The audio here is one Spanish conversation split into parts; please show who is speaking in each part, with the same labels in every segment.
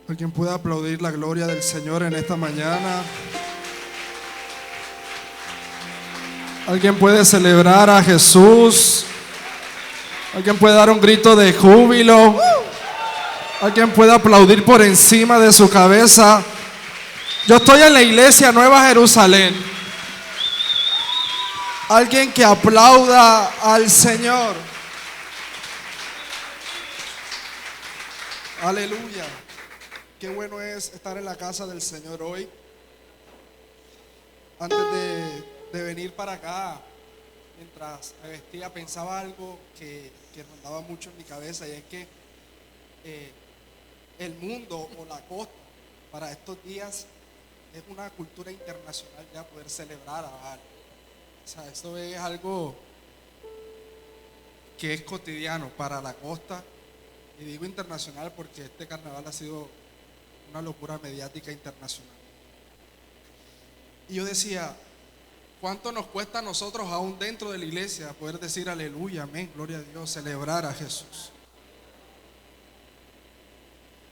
Speaker 1: Alguien puede aplaudir la gloria del Señor en esta mañana. Alguien puede celebrar a Jesús. Alguien puede dar un grito de júbilo. Alguien puede aplaudir por encima de su cabeza. Yo estoy en la iglesia Nueva Jerusalén. Alguien que aplauda al Señor. Aleluya. Qué bueno es estar en la casa del Señor hoy. Antes de venir para acá, mientras me vestía, pensaba algo que rondaba mucho en mi cabeza, y es que el mundo o la costa para estos días es una cultura internacional ya poder celebrar a Baal. O sea, esto es algo que es cotidiano para la costa, y digo internacional porque este carnaval ha sido una locura mediática internacional. Y yo decía, ¿cuánto nos cuesta a nosotros aún dentro de la iglesia poder decir aleluya, amén, gloria a Dios, celebrar a Jesús?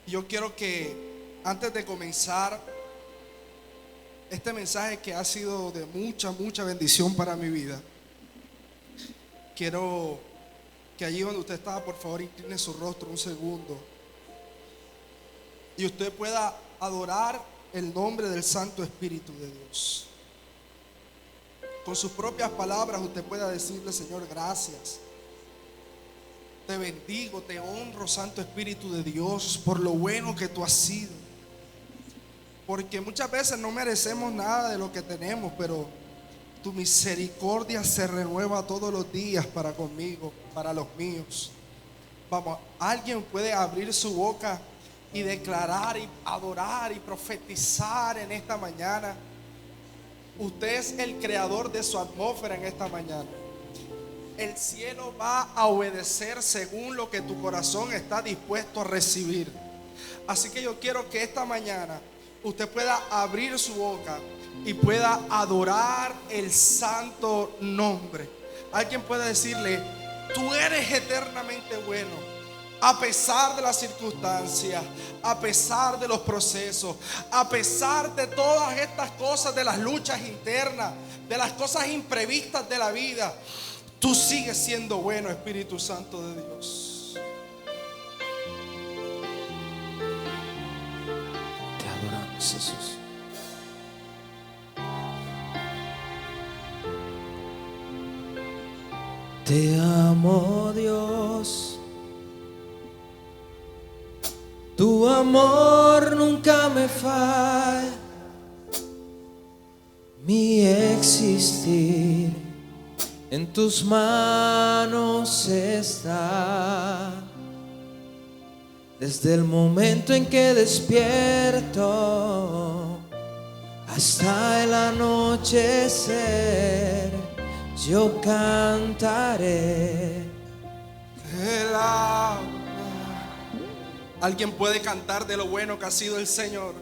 Speaker 1: Y yo quiero que antes de comenzar este mensaje que ha sido de mucha bendición para mi vida, quiero que allí donde usted está, por favor, incline su rostro un segundo y usted pueda adorar el nombre del Santo Espíritu de Dios. Con sus propias palabras usted pueda decirle: Señor, gracias. Te bendigo, te honro, Santo Espíritu de Dios, por lo bueno que tú has sido. Porque muchas veces no merecemos nada de lo que tenemos, pero tu misericordia se renueva todos los días para conmigo, para los míos. Vamos, alguien puede abrir su boca y declarar y adorar y profetizar en esta mañana. Usted es el creador de su atmósfera en esta mañana. El cielo va a obedecer según lo que tu corazón está dispuesto a recibir. Así que yo quiero que esta mañana usted pueda abrir su boca y pueda adorar el santo nombre. Alguien puede decirle: tú eres eternamente bueno. A pesar de las circunstancias, a pesar de los procesos, a pesar de todas estas cosas, de las luchas internas, de las cosas imprevistas de la vida, tú sigues siendo bueno, Espíritu Santo de Dios.
Speaker 2: Te adoramos, Jesús. Te amo, Dios. Tu amor nunca me falla. Mi existir en tus manos está. Desde el momento en que despierto hasta el anochecer, yo cantaré.
Speaker 1: Alguien puede cantar de lo bueno que ha sido el Señor.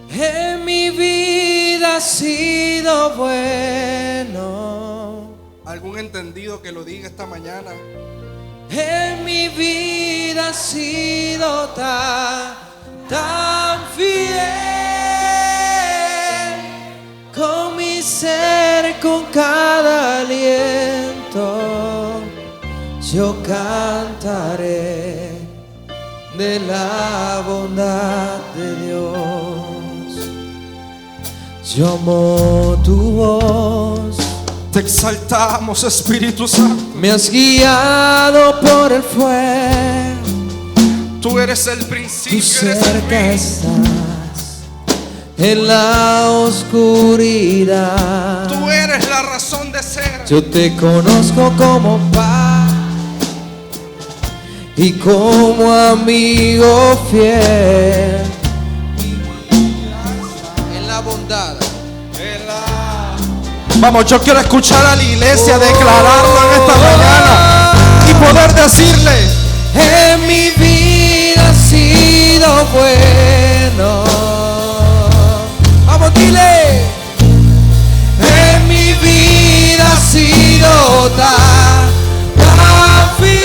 Speaker 2: En mi vida ha sido bueno.
Speaker 1: ¿Algún entendido que lo diga esta mañana?
Speaker 2: En mi vida ha sido tan fiel. Con mi ser, con cada aliento, yo cantaré de la bondad de Dios. Yo amo tu voz.
Speaker 1: Te exaltamos, Espíritu Santo.
Speaker 2: Me has guiado por el fuego.
Speaker 1: Tú eres el principio.
Speaker 2: Tú cerca estás en la oscuridad.
Speaker 1: Tú eres la razón de ser.
Speaker 2: Yo te conozco como Padre y como amigo fiel. En la bondad.
Speaker 1: Vamos, yo quiero escuchar a la iglesia declararlo en esta mañana y poder decirle:
Speaker 2: en mi vida ha sido bueno. Vamos, dile. En mi vida ha sido tan fiel.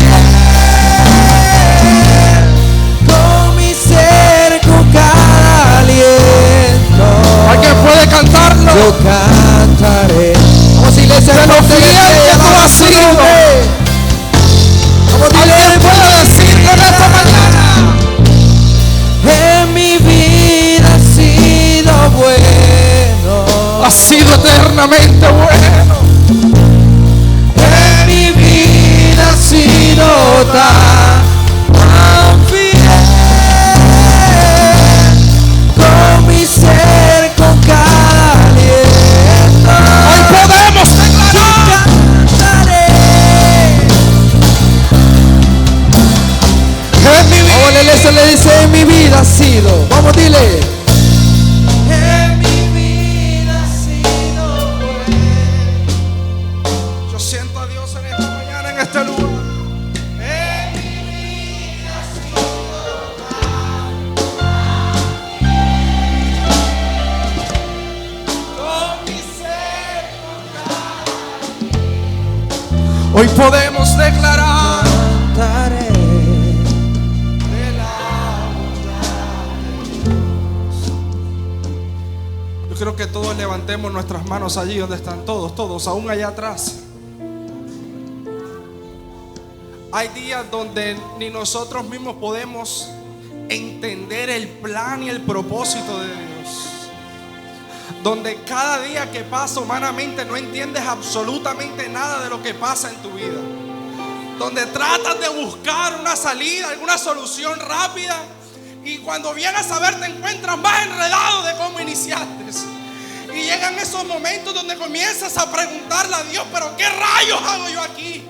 Speaker 2: se le dice, en mi vida ha sido. Vamos, dile. En mi vida ha sido bueno.
Speaker 1: Yo siento a Dios en esta mañana, en este lugar. En mi vida ha sido con mi ser. Hoy podemos declarar
Speaker 2: Cantaré.
Speaker 1: de la bondad de Dios. Yo quiero que todos levantemos nuestras manos allí donde están todos, aún allá atrás. Hay días donde ni nosotros mismos podemos entender el plan y el propósito de Dios. Donde cada día que pasa humanamente no entiendes absolutamente nada de lo que pasa en tu vida. Donde tratas de buscar una salida, alguna solución rápida, y cuando vienes a ver te encuentras más enredado de cómo iniciaste. Y llegan esos momentos donde comienzas a preguntarle a Dios, pero ¿qué rayos hago yo aquí?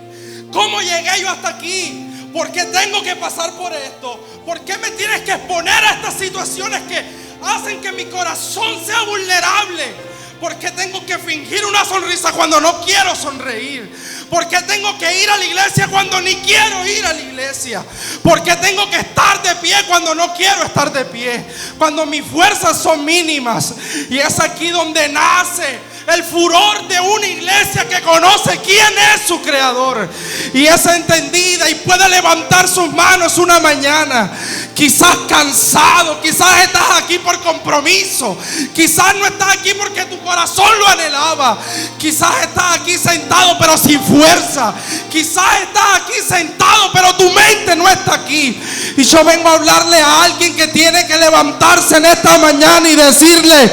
Speaker 1: ¿Cómo llegué yo hasta aquí? ¿Por qué tengo que pasar por esto? ¿Por qué me tienes que exponer a estas situaciones que hacen que mi corazón sea vulnerable? ¿Por qué tengo que fingir una sonrisa cuando no quiero sonreír? ¿Por qué tengo que ir a la iglesia cuando ni quiero ir a la iglesia? ¿Por qué tengo que estar de pie cuando no quiero estar de pie? Cuando mis fuerzas son mínimas. Y es aquí donde nace el furor de una iglesia que conoce quién es su creador y es entendida y puede levantar sus manos una mañana. Quizás cansado, quizás estás aquí por compromiso, quizás no estás aquí porque tu corazón lo anhelaba, quizás estás aquí sentado pero sin fuerza, quizás estás aquí sentado pero tu mente no está aquí. Y yo vengo a hablarle a alguien que tiene que levantarse en esta mañana y decirle,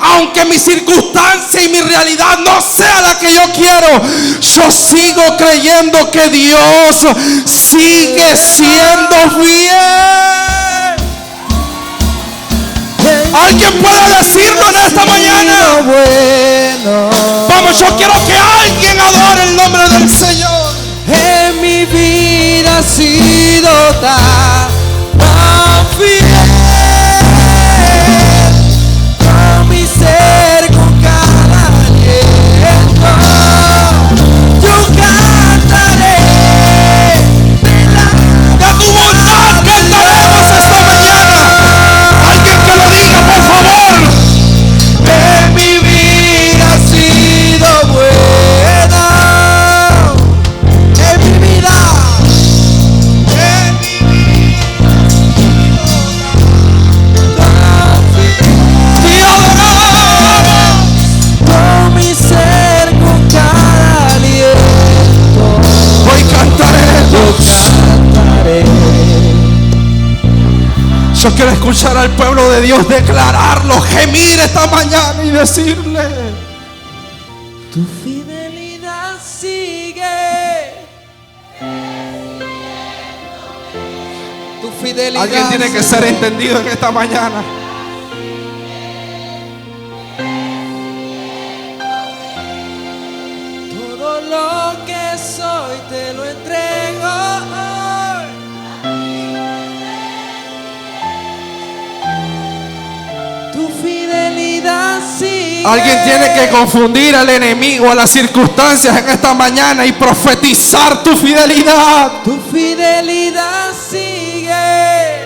Speaker 1: aunque mi circunstancia y mi realidad no sea la que yo quiero, yo sigo creyendo que Dios sigue siendo fiel. ¿Alguien puede decirlo en esta mañana?
Speaker 2: Bueno.
Speaker 1: Vamos, yo quiero que alguien adore el nombre del Señor.
Speaker 2: En mi vida ha sido tan fiel. Con mi ser, con cada aliento, yo cantaré
Speaker 1: De tu bondad cantaremos esta mañana. Alguien que lo diga, por favor.
Speaker 2: en mi vida ha sido buena. En mi vida.
Speaker 1: En mi vida
Speaker 2: Te adoramos con mi ser, con cada aliento.
Speaker 1: hoy cantaremos.
Speaker 2: Yo cantaré.
Speaker 1: Yo quiero escuchar al pueblo de Dios declararlo, gemir esta mañana y decirle:
Speaker 2: Tu fidelidad sigue. Tu fidelidad.
Speaker 1: alguien tiene que ser entendido en esta mañana.
Speaker 2: Todo lo que soy te lo entrego hoy. Tu fidelidad sigue.
Speaker 1: Alguien tiene que confundir al enemigo, a las circunstancias en esta mañana y profetizar tu fidelidad.
Speaker 2: Tu fidelidad sigue.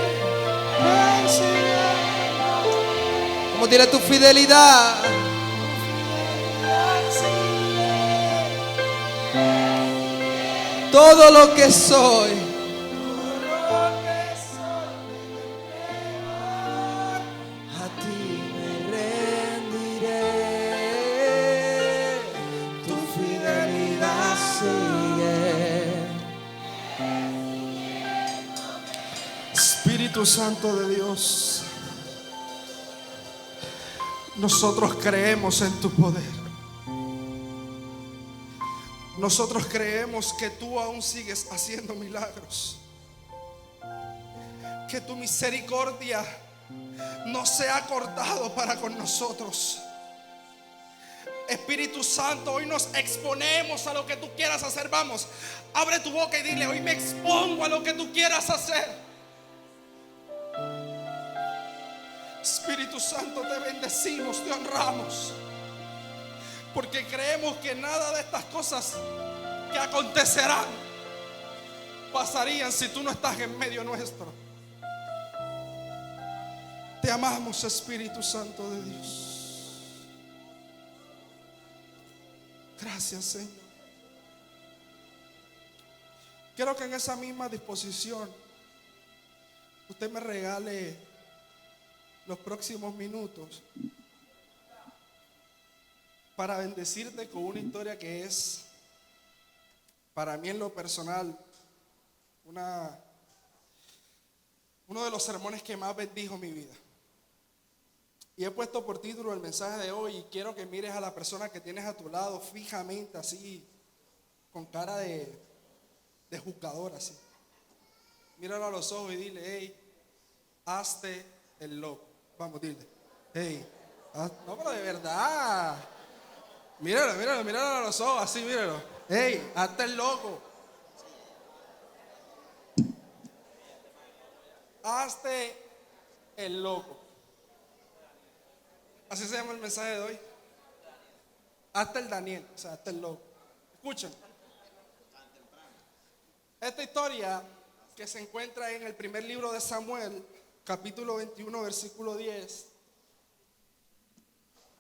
Speaker 2: ¿Cómo dirá tu fidelidad? Todo lo que soy. A ti me rendiré. Tu fidelidad sigue.
Speaker 1: Espíritu Santo de Dios, nosotros creemos en tu poder. Nosotros creemos que tú aún sigues haciendo milagros. Que tu misericordia no se ha cortado para con nosotros. Espíritu Santo, hoy nos exponemos a lo que tú quieras hacer. Vamos, abre tu boca y dile: hoy me expongo a lo que tú quieras hacer. Espíritu Santo, te bendecimos, te honramos, porque creemos que nada de estas cosas que acontecerán pasarían si tú no estás en medio nuestro. Te amamos, Espíritu Santo de Dios. Gracias, Señor. Quiero que en esa misma disposición usted me regale los próximos minutos para bendecirte con una historia que es, para mí en lo personal, uno de los sermones que más bendijo mi vida. Y he puesto por título el mensaje de hoy, y quiero que mires a la persona que tienes a tu lado fijamente, así, con cara de juzgador, así. Míralo a los ojos y dile: hey, hazte el loco. Vamos, dile: hey, no, pero de verdad. Míralo a los ojos, así, míralo. Hey, hazte el loco. Hazte el loco. Así se llama el mensaje de hoy. Hazte el Daniel, o sea, hazte el loco. Escuchen. Esta historia, que se encuentra en el primer libro de Samuel, capítulo 21, versículo 10.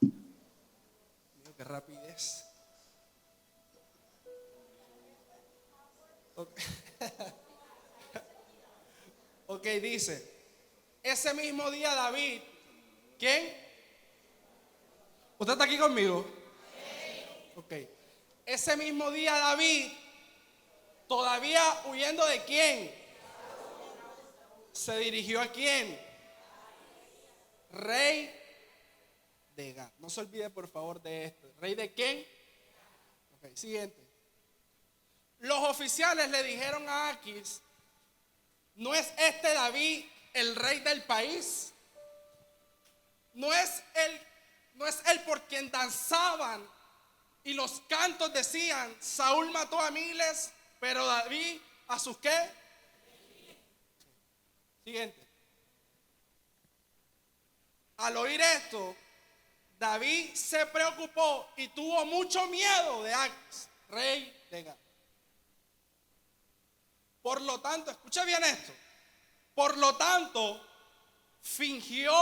Speaker 1: Mira qué rapidez. Okay. Ok, dice: ese mismo día David, ¿quién? ¿Usted está aquí conmigo? Sí. Ok. Ese mismo día David, todavía huyendo de quién, se dirigió a quién, rey de Gat. No se olvide por favor de esto. ¿Rey de quién? Ok, siguiente. Los oficiales le dijeron a Aquis: ¿no es este David el rey del país? ¿No es él por quien danzaban y los cantos decían: Saúl mató a miles, pero David a sus qué? Siguiente. Al oír esto, David se preocupó y tuvo mucho miedo de Aquis, rey de Gat. Por lo tanto, escucha bien esto. Por lo tanto, fingió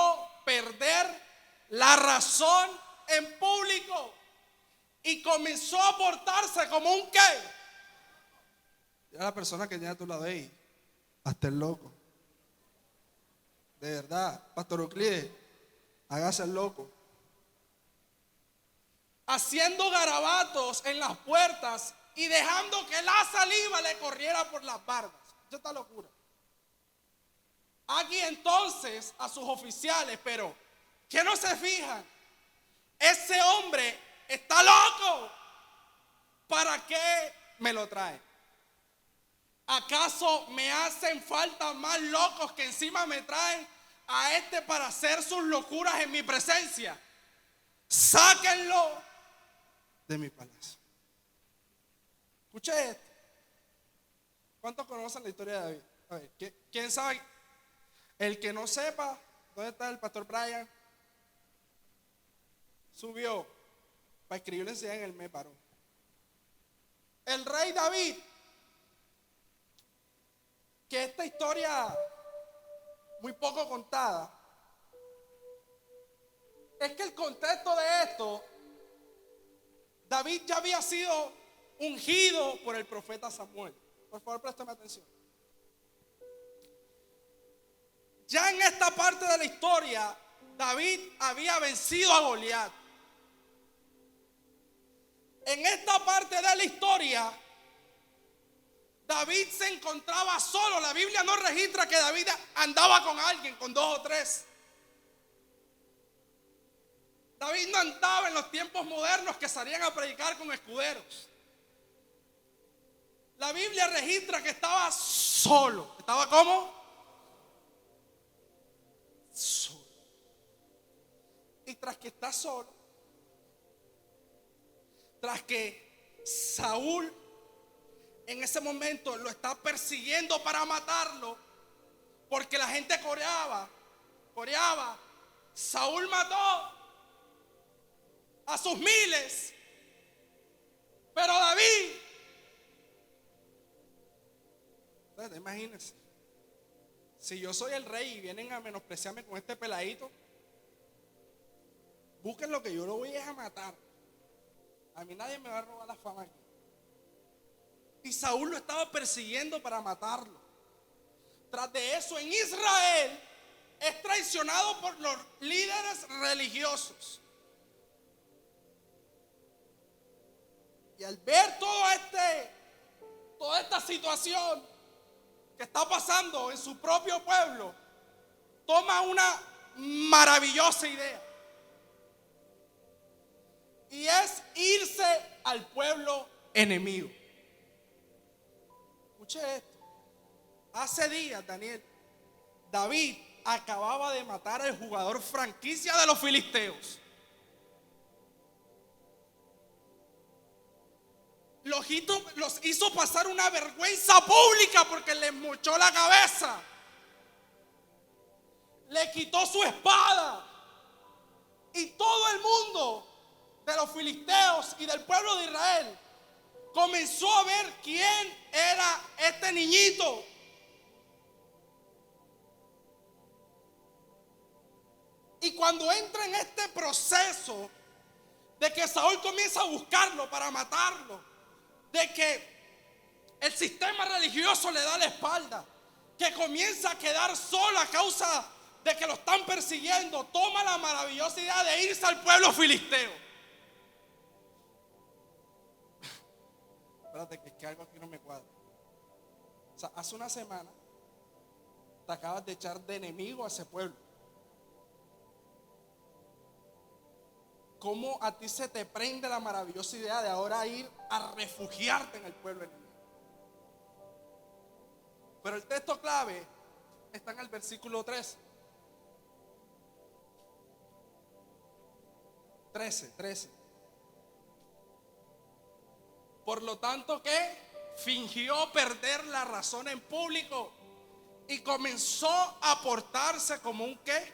Speaker 1: perder la razón en público y comenzó a portarse como un ¿qué? Ya la persona que tiene a tu lado ahí, hasta el loco. De verdad, Pastor Euclides, hágase el loco. Haciendo garabatos en las puertas y dejando que la saliva le corriera por las barbas. Esta está locura. Aquí entonces a sus oficiales: pero ¿qué no se fijan? Ese hombre está loco. ¿Para qué me lo trae? ¿Acaso me hacen falta más locos que encima me traen a este para hacer sus locuras en mi presencia? Sáquenlo de mi palacio. Escuche esto. ¿Cuántos conocen la historia de David? A ver, ¿quién sabe? El que no sepa, ¿dónde está el pastor Brian? Subió para escribirle en el me paró. El rey David, que esta historia muy poco contada, es que el contexto de esto, David ya había sido ungido por el profeta Samuel. Por favor, préstame atención. Ya en esta parte de la historia, David había vencido a Goliat. En esta parte de la historia, David se encontraba solo. La Biblia no registra que David andaba con alguien, con 2 o 3. David no andaba en los tiempos modernos que salían a predicar con escuderos. La Biblia registra que estaba solo. ¿Estaba cómo? Solo. Y tras que está solo, tras que Saúl en ese momento lo está persiguiendo para matarlo, porque la gente coreaba, Saúl mató a sus miles, pero David, imagínense, si yo soy el rey y vienen a menospreciarme con este peladito, busquen lo que yo lo voy a matar. A mí nadie me va a robar la fama aquí. Y Saúl lo estaba persiguiendo para matarlo. Tras de eso, en Israel es traicionado por los líderes religiosos. Y al ver toda esta situación que está pasando en su propio pueblo, toma una maravillosa idea. Y es irse al pueblo enemigo. Escuche esto. Hace días, David acababa de matar al jugador franquicia de los filisteos. Los hizo pasar una vergüenza pública porque les mochó la cabeza. Le quitó su espada. Y todo el mundo de los filisteos y del pueblo de Israel comenzó a ver quién era este niñito. Y cuando entra en este proceso de que Saúl comienza a buscarlo para matarlo, de que el sistema religioso le da la espalda, que comienza a quedar solo a causa de que lo están persiguiendo, toma la maravillosa idea de irse al pueblo filisteo. Espérate, que es que algo aquí no me cuadra. O sea, hace una semana te acabas de echar de enemigo a ese pueblo. ¿Cómo a ti se te prende la maravillosa idea de ahora ir a refugiarte en el pueblo enemigo? Pero el texto clave está en el versículo 13. 13. Por lo tanto, ¿qué? Fingió perder la razón en público y comenzó a portarse como un ¿qué?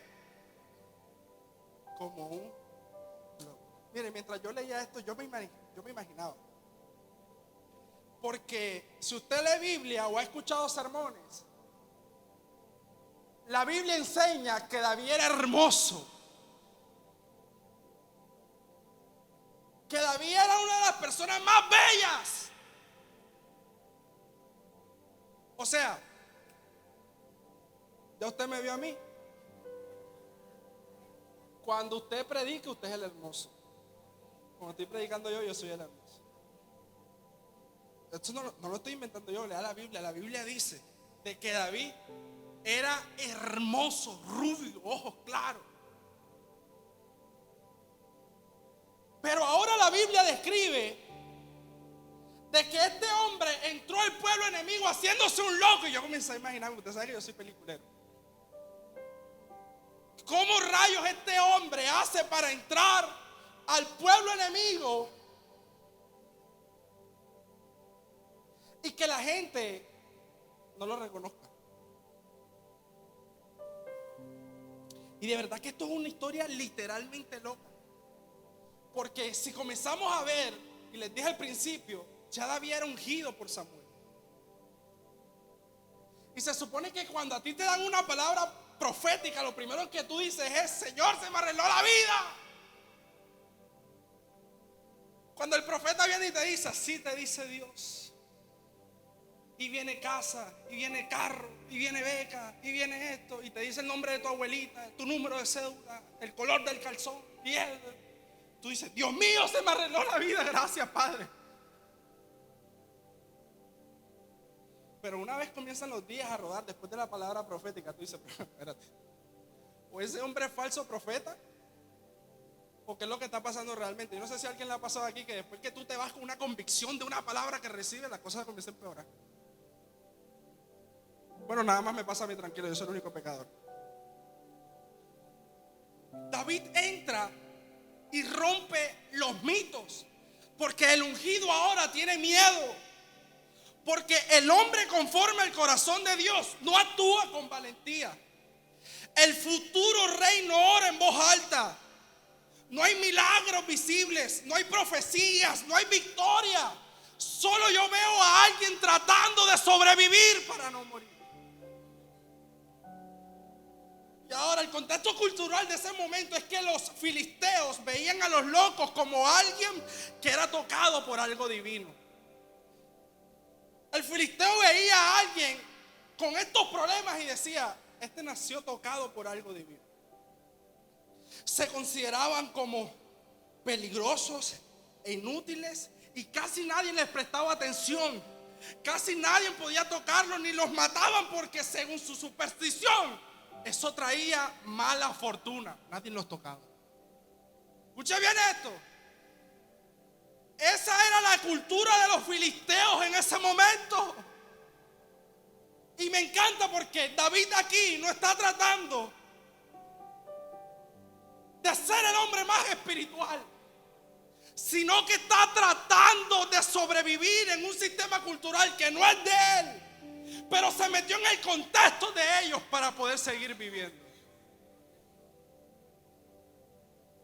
Speaker 1: Como un loco. Mire, mientras yo leía esto, yo me imaginaba. Porque si usted lee Biblia o ha escuchado sermones, la Biblia enseña que David era hermoso. Que David era una de las personas más bellas. O sea, ya usted me vio a mí. Cuando usted predica, usted es el hermoso. Cuando estoy predicando yo soy el hermoso. Esto no lo estoy inventando yo, lea la Biblia. La Biblia dice de que David era hermoso, rubio, ojos claros. Pero ahora la Biblia describe de que este hombre entró al pueblo enemigo haciéndose un loco. Y yo comencé a imaginarme, usted sabe que yo soy peliculero. ¿Cómo rayos este hombre hace para entrar al pueblo enemigo y que la gente no lo reconozca? Y de verdad que esto es una historia literalmente loca. Porque si comenzamos a ver, y les dije al principio, ya David era ungido por Samuel. Y se supone que cuando a ti te dan una palabra profética, lo primero que tú dices es: Señor, se me arregló la vida. Cuando el profeta viene y te dice: así te dice Dios, y viene casa, y viene carro, y viene beca, y viene esto, y te dice el nombre de tu abuelita, tu número de cédula, el color del calzón, y tú dices: Dios mío, se me arregló la vida, gracias Padre. Pero una vez comienzan los días a rodar después de la palabra profética, tú dices: pero espérate, o ese hombre es falso profeta, o qué es lo que está pasando realmente. Yo no sé si a alguien le ha pasado aquí que después que tú te vas con una convicción de una palabra que recibes, las cosas comienzan a empeorar. Bueno, nada más me pasa a mí, tranquilo, yo soy el único pecador. David entra y rompe los mitos, porque el ungido ahora tiene miedo, porque el hombre conforme al corazón de Dios no actúa con valentía. El futuro rey no ora en voz alta. No hay milagros visibles, no hay profecías, no hay victoria. Solo yo veo a alguien tratando de sobrevivir para no morir. Y ahora el contexto cultural de ese momento es que los filisteos veían a los locos como alguien que era tocado por algo divino. El filisteo veía a alguien con estos problemas y decía: este nació tocado por algo divino. Se consideraban como peligrosos e inútiles y casi nadie les prestaba atención. Casi nadie podía tocarlos ni los mataban porque según su superstición eso traía mala fortuna. Nadie los tocaba. Escucha bien esto. Esa era la cultura de los filisteos en ese momento. Y me encanta porque David aquí no está tratando de ser el hombre más espiritual, sino que está tratando de sobrevivir en un sistema cultural que no es de él, pero se metió en el contexto de ellos para poder seguir viviendo.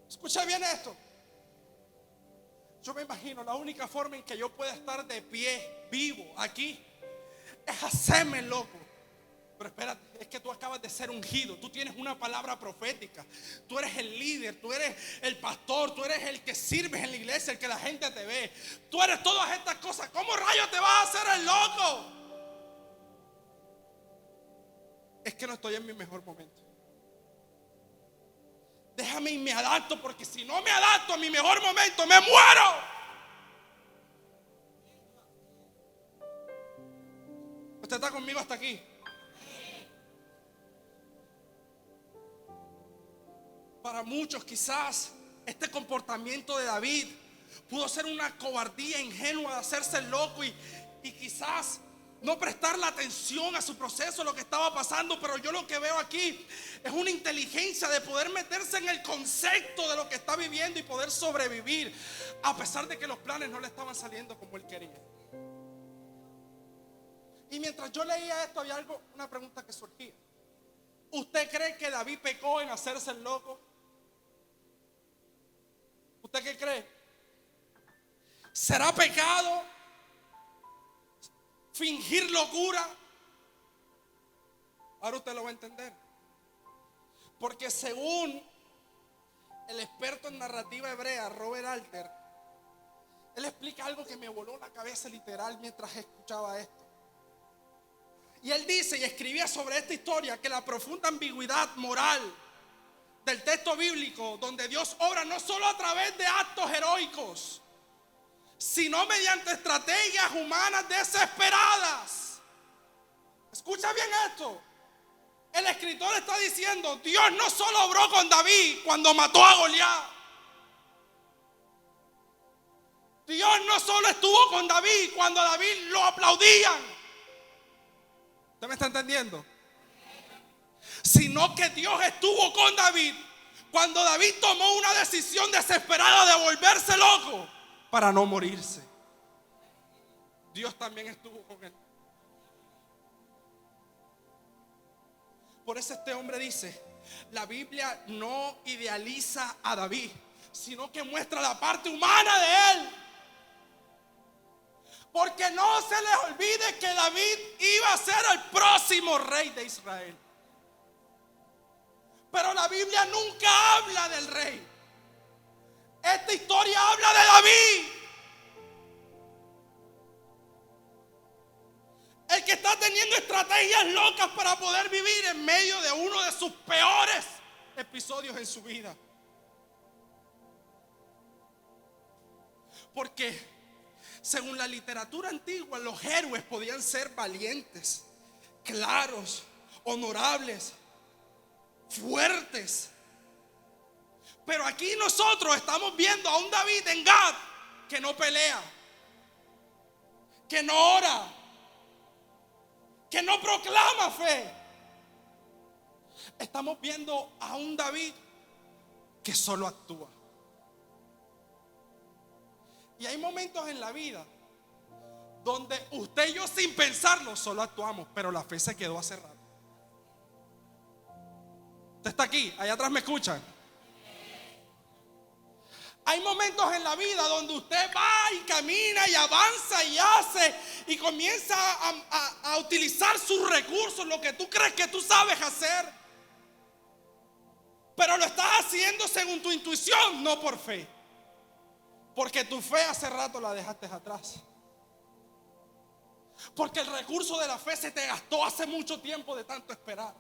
Speaker 1: Escucha bien esto. Yo me imagino la única forma en que yo pueda estar de pie, vivo, aquí, es hacerme loco. Pero espérate, es que tú acabas de ser ungido. Tú tienes una palabra profética. Tú eres el líder, tú eres el pastor, tú eres el que sirves en la iglesia, el que la gente te ve. Tú eres todas estas cosas. ¿Cómo rayos te vas a hacer el loco? Es que no estoy en mi mejor momento. Déjame y me adapto, porque si no me adapto a mi mejor momento, me muero. ¿Usted está conmigo hasta aquí? Para muchos quizás este comportamiento de David pudo ser una cobardía ingenua de hacerse el loco y quizás no prestar la atención a su proceso, lo que estaba pasando. Pero yo lo que veo aquí es una inteligencia de poder meterse en el concepto de lo que está viviendo y poder sobrevivir a pesar de que los planes no le estaban saliendo como él quería. Y mientras yo leía esto había una pregunta que surgía. ¿Usted cree que David pecó en hacerse el loco? ¿Usted qué cree? ¿Será pecado fingir locura? Ahora usted lo va a entender. Porque según el experto en narrativa hebrea, Robert Alter, él explica algo que me voló la cabeza literal mientras escuchaba esto. Y él dice y escribía sobre esta historia que la profunda ambigüedad moral del texto bíblico, donde Dios obra no solo a través de actos heroicos, sino mediante estrategias humanas desesperadas. Escucha bien esto. El escritor está diciendo: Dios no solo obró con David cuando mató a Goliat. Dios no solo estuvo con David cuando a David lo aplaudían. ¿Usted me está entendiendo? Sino que Dios estuvo con David cuando David tomó una decisión desesperada de volverse loco para no morirse. Dios también estuvo con él. Por eso este hombre dice: la Biblia no idealiza a David, sino que muestra la parte humana de él. Porque no se les olvide que David iba a ser el próximo rey de Israel. Pero la Biblia nunca habla del rey. Esta historia habla de David, el que está teniendo estrategias locas para poder vivir en medio de uno de sus peores episodios en su vida. Porque según la literatura antigua, los héroes podían ser valientes, claros, honorables, fuertes. Pero aquí nosotros estamos viendo a un David en Gad que no pelea, que no ora, que no proclama fe. Estamos viendo a un David que solo actúa. Y hay momentos en la vida donde usted y yo, sin pensarlo, solo actuamos, pero la fe se quedó hace rato. Usted está aquí, allá atrás me escuchan. Hay momentos en la vida donde usted va y camina y avanza y hace y comienza a utilizar sus recursos, lo que tú crees que tú sabes hacer. Pero lo estás haciendo según tu intuición, no por fe. Porque tu fe hace rato la dejaste atrás. Porque el recurso de la fe se te gastó hace mucho tiempo de tanto esperar.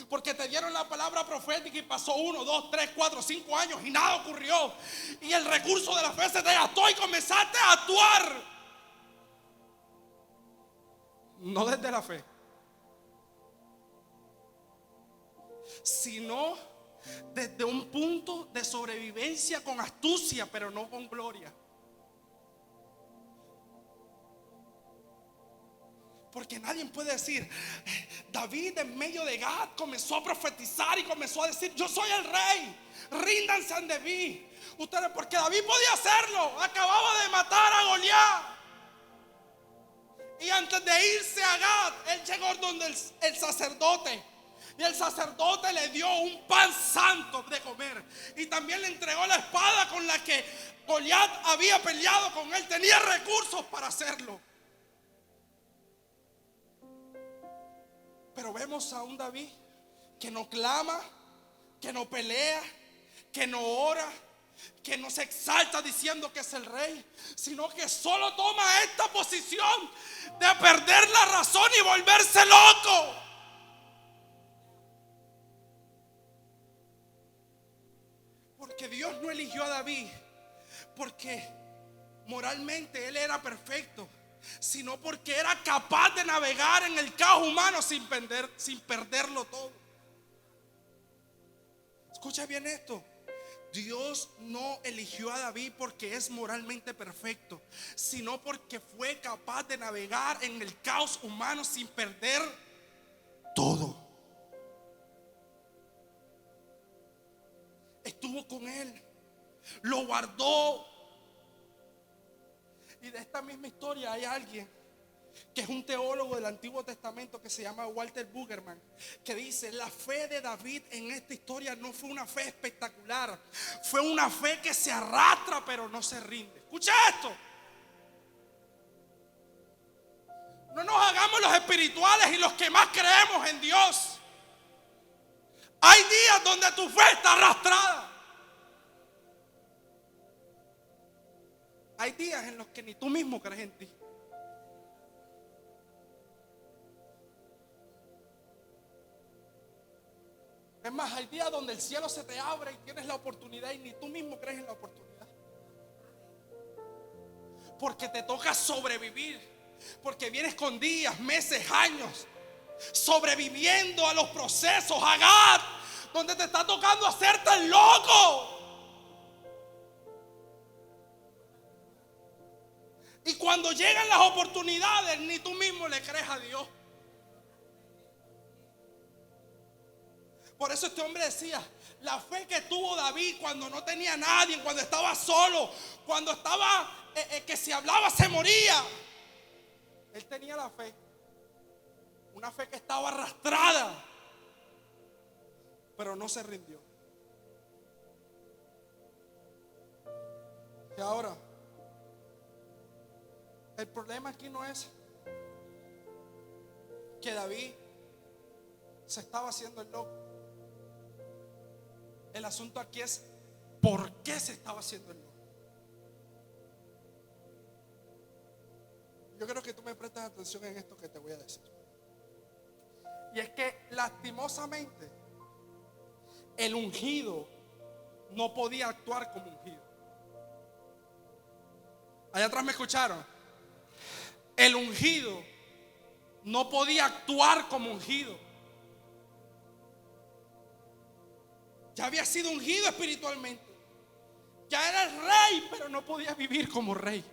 Speaker 1: Porque te dieron la palabra profética y pasó 1, 2, 3, 4, 5 años y nada ocurrió. Y el recurso de la fe se te gastó y comenzaste a actuar. No desde la fe, sino desde un punto de sobrevivencia con astucia, pero no con gloria. Porque nadie puede decir, David en medio de Gad comenzó a profetizar y comenzó a decir, yo soy el rey, ríndanse ante mí. Ustedes, porque David podía hacerlo, acababa de matar a Goliat. Y antes de irse a Gad, él llegó donde el sacerdote. Y el sacerdote le dio un pan santo de comer. Y también le entregó la espada con la que Goliat había peleado con él. Tenía recursos para hacerlo. Pero vemos a un David que no clama, que no pelea, que no ora, que no se exalta diciendo que es el rey, sino que solo toma esta posición de perder la razón y volverse loco. Porque Dios no eligió a David porque moralmente él era perfecto, sino porque era capaz de navegar en el caos humano sin perderlo todo. Escucha bien esto. Dios no eligió a David porque es moralmente perfecto, sino porque fue capaz de navegar en el caos humano sin perder todo. Estuvo con él, lo guardó. Y de esta misma historia hay alguien que es un teólogo del Antiguo Testamento que se llama Walter Brueggemann, que dice: la fe de David en esta historia no fue una fe espectacular, fue una fe que se arrastra pero no se rinde. Escucha esto. No nos hagamos los espirituales y los que más creemos en Dios. Hay días donde tu fe está arrastrada. Hay días en los que ni tú mismo crees en ti. Es más, hay días donde el cielo se te abre y tienes la oportunidad y ni tú mismo crees en la oportunidad. Porque te toca sobrevivir. Porque vienes con días, meses, años sobreviviendo a los procesos, a Gad, donde te está tocando hacerte el loco. Y cuando llegan las oportunidades, ni tú mismo le crees a Dios. Por eso este hombre decía: la fe que tuvo David cuando no tenía a nadie, cuando estaba solo, cuando estaba que si hablaba se moría. Él tenía la fe, una fe que estaba arrastrada, pero no se rindió. Y ahora, el problema aquí no es que David se estaba haciendo el loco. El asunto aquí es por qué se estaba haciendo el loco. Yo quiero que tú me prestes atención en esto que te voy a decir. Y es que lastimosamente el ungido no podía actuar como ungido. Allá atrás me escucharon. El ungido no podía actuar como ungido. Ya había sido ungido espiritualmente. Ya era el rey, pero no podía vivir como rey.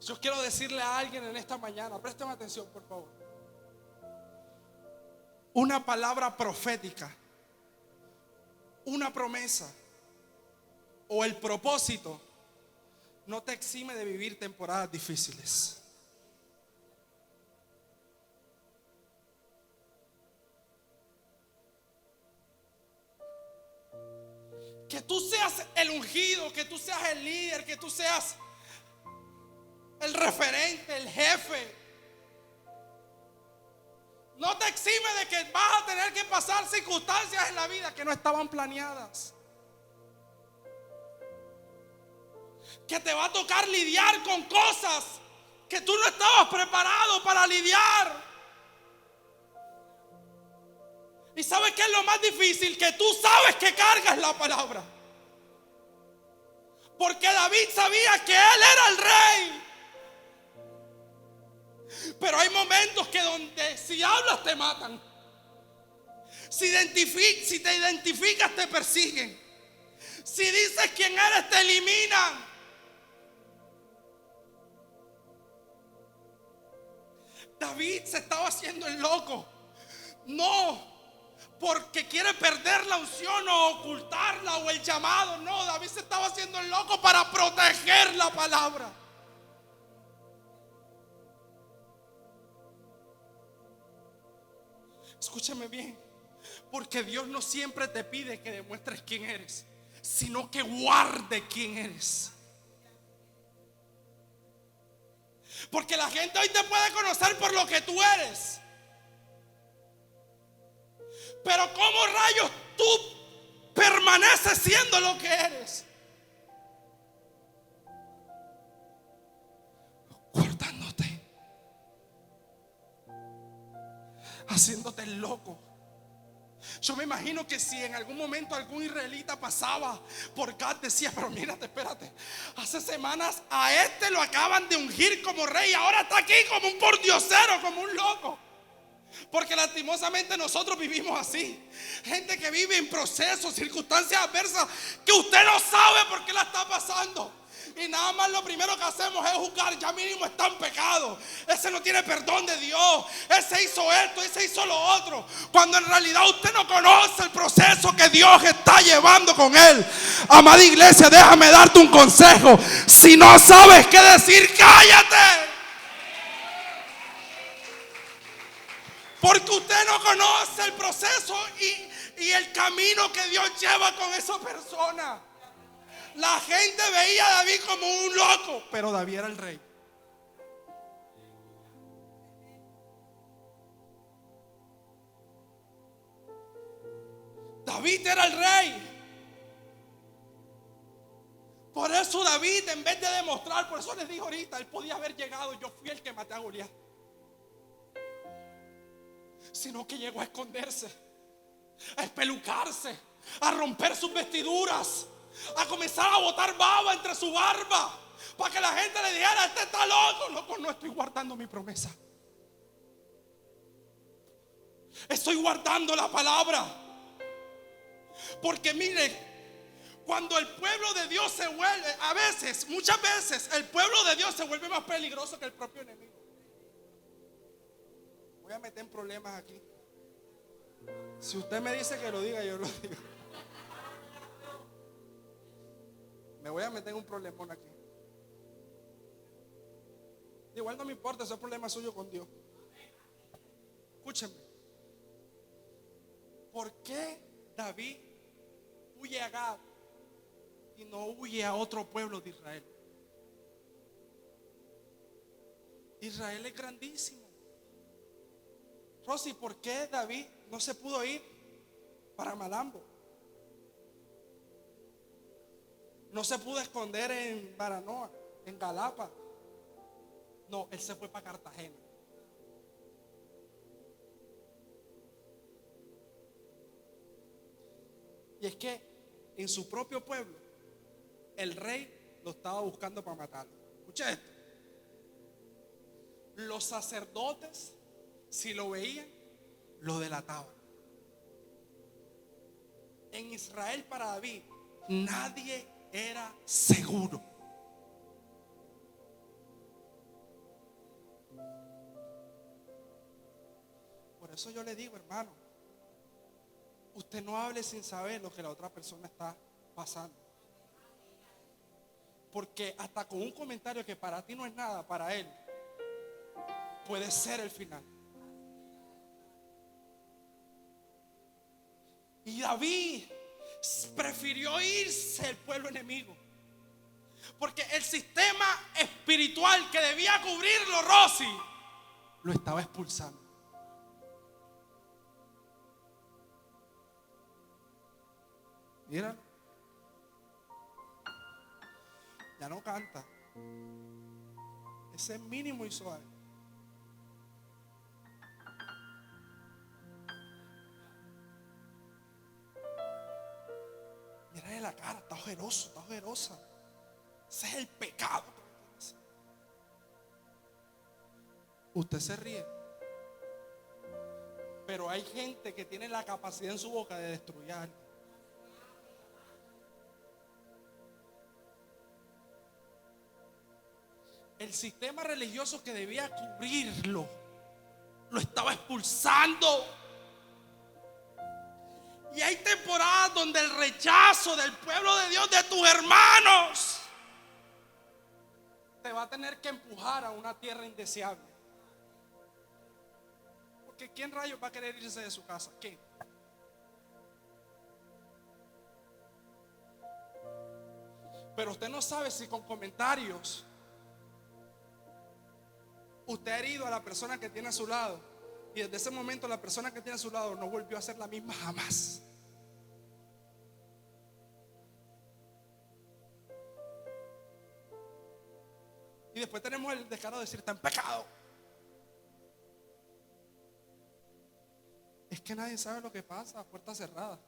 Speaker 1: Yo quiero decirle a alguien en esta mañana, presten atención por favor. Una palabra profética, una promesa o el propósito no te exime de vivir temporadas difíciles. Que tú seas el ungido, que tú seas el líder, que tú seas el referente, el jefe, no te exime de que vas a tener que pasar circunstancias en la vida que no estaban planeadas. Que te va a tocar lidiar con cosas que tú no estabas preparado para lidiar. ¿Y sabes qué es lo más difícil? Que tú sabes que cargas la palabra. Porque David sabía que él era el rey. Pero hay momentos que donde si hablas te matan. Si te identificas te persiguen. Si dices quién eres te eliminan. David se estaba haciendo el loco. No porque quiere perder la unción o ocultarla o el llamado. No, David se estaba haciendo el loco para proteger la palabra. Escúchame bien, porque Dios no siempre te pide que demuestres quién eres, sino que guarde quién eres. Porque la gente hoy te puede conocer por lo que tú eres. Pero ¿cómo rayos tú permaneces siendo lo que eres? Guardándote, haciéndote el loco. Yo me imagino que si en algún momento algún israelita pasaba por Gad, decía: pero mírate, espérate, hace semanas a este lo acaban de ungir como rey, ahora está aquí como un pordiosero, como un loco. Porque lastimosamente nosotros vivimos así. Gente que vive en procesos, circunstancias adversas que usted no sabe por qué la está pasando. Y nada más lo primero que hacemos es juzgar. Ya mínimo está en pecado. Ese no tiene perdón de Dios. Ese hizo esto, ese hizo lo otro. Cuando en realidad usted no conoce el proceso que Dios está llevando con él. Amada iglesia, déjame darte un consejo. Si no sabes qué decir, cállate. Porque usted no conoce el proceso y el camino que Dios lleva con esa persona. La gente veía a David como un loco, pero David era el rey. David era el rey. Por eso David, en vez de demostrar, por eso les dijo ahorita, él podía haber llegado: yo fui el que maté a Goliat. Sino que llegó a esconderse, a espelucarse, a romper sus vestiduras, a comenzar a botar baba entre su barba, para que la gente le dijera: este está loco. Loco, no, estoy guardando mi promesa. Estoy guardando la palabra. Porque mire, cuando el pueblo de Dios se vuelve, a veces, muchas veces, el pueblo de Dios se vuelve más peligroso que el propio enemigo. Voy a meter en problemas aquí. Si usted me dice que lo diga, yo lo digo. Me voy a meter en un problemón aquí. Igual no me importa, ese es problema suyo con Dios. Escúchenme. ¿Por qué David huye a Gad y no huye a otro pueblo de Israel? Israel es grandísimo. Rosy, ¿por qué David no se pudo ir para Malambo? No se pudo esconder en Baranoa, en Galapa. No, él se fue para Cartagena. Y es que en su propio pueblo el rey lo estaba buscando para matarlo. Escucha esto. Los sacerdotes, si lo veían, lo delataban. En Israel, para David, nadie era seguro. Por eso yo le digo, hermano, usted no hable sin saber lo que la otra persona está pasando. Porque hasta con un comentario que para ti no es nada, para él puede ser el final. Y David prefirió irse el pueblo enemigo. Porque el sistema espiritual que debía cubrirlo, Rosy, lo estaba expulsando. Mira, ya no canta. Ese es mínimo y suave. Mírale la cara, está ojeroso, está ojerosa. Ese es el pecado. Usted se ríe, pero hay gente que tiene la capacidad en su boca de destruir a alguien. El sistema religioso que debía cubrirlo lo estaba expulsando. Y hay temporadas donde el rechazo del pueblo de Dios, de tus hermanos, te va a tener que empujar a una tierra indeseable. Porque ¿quién rayos va a querer irse de su casa? ¿Quién? Pero usted no sabe si con comentarios usted ha herido a la persona que tiene a su lado, y desde ese momento la persona que tiene a su lado no volvió a ser la misma jamás. Y después tenemos el descaro de decir: está en pecado. Es que nadie sabe lo que pasa a puerta cerrada.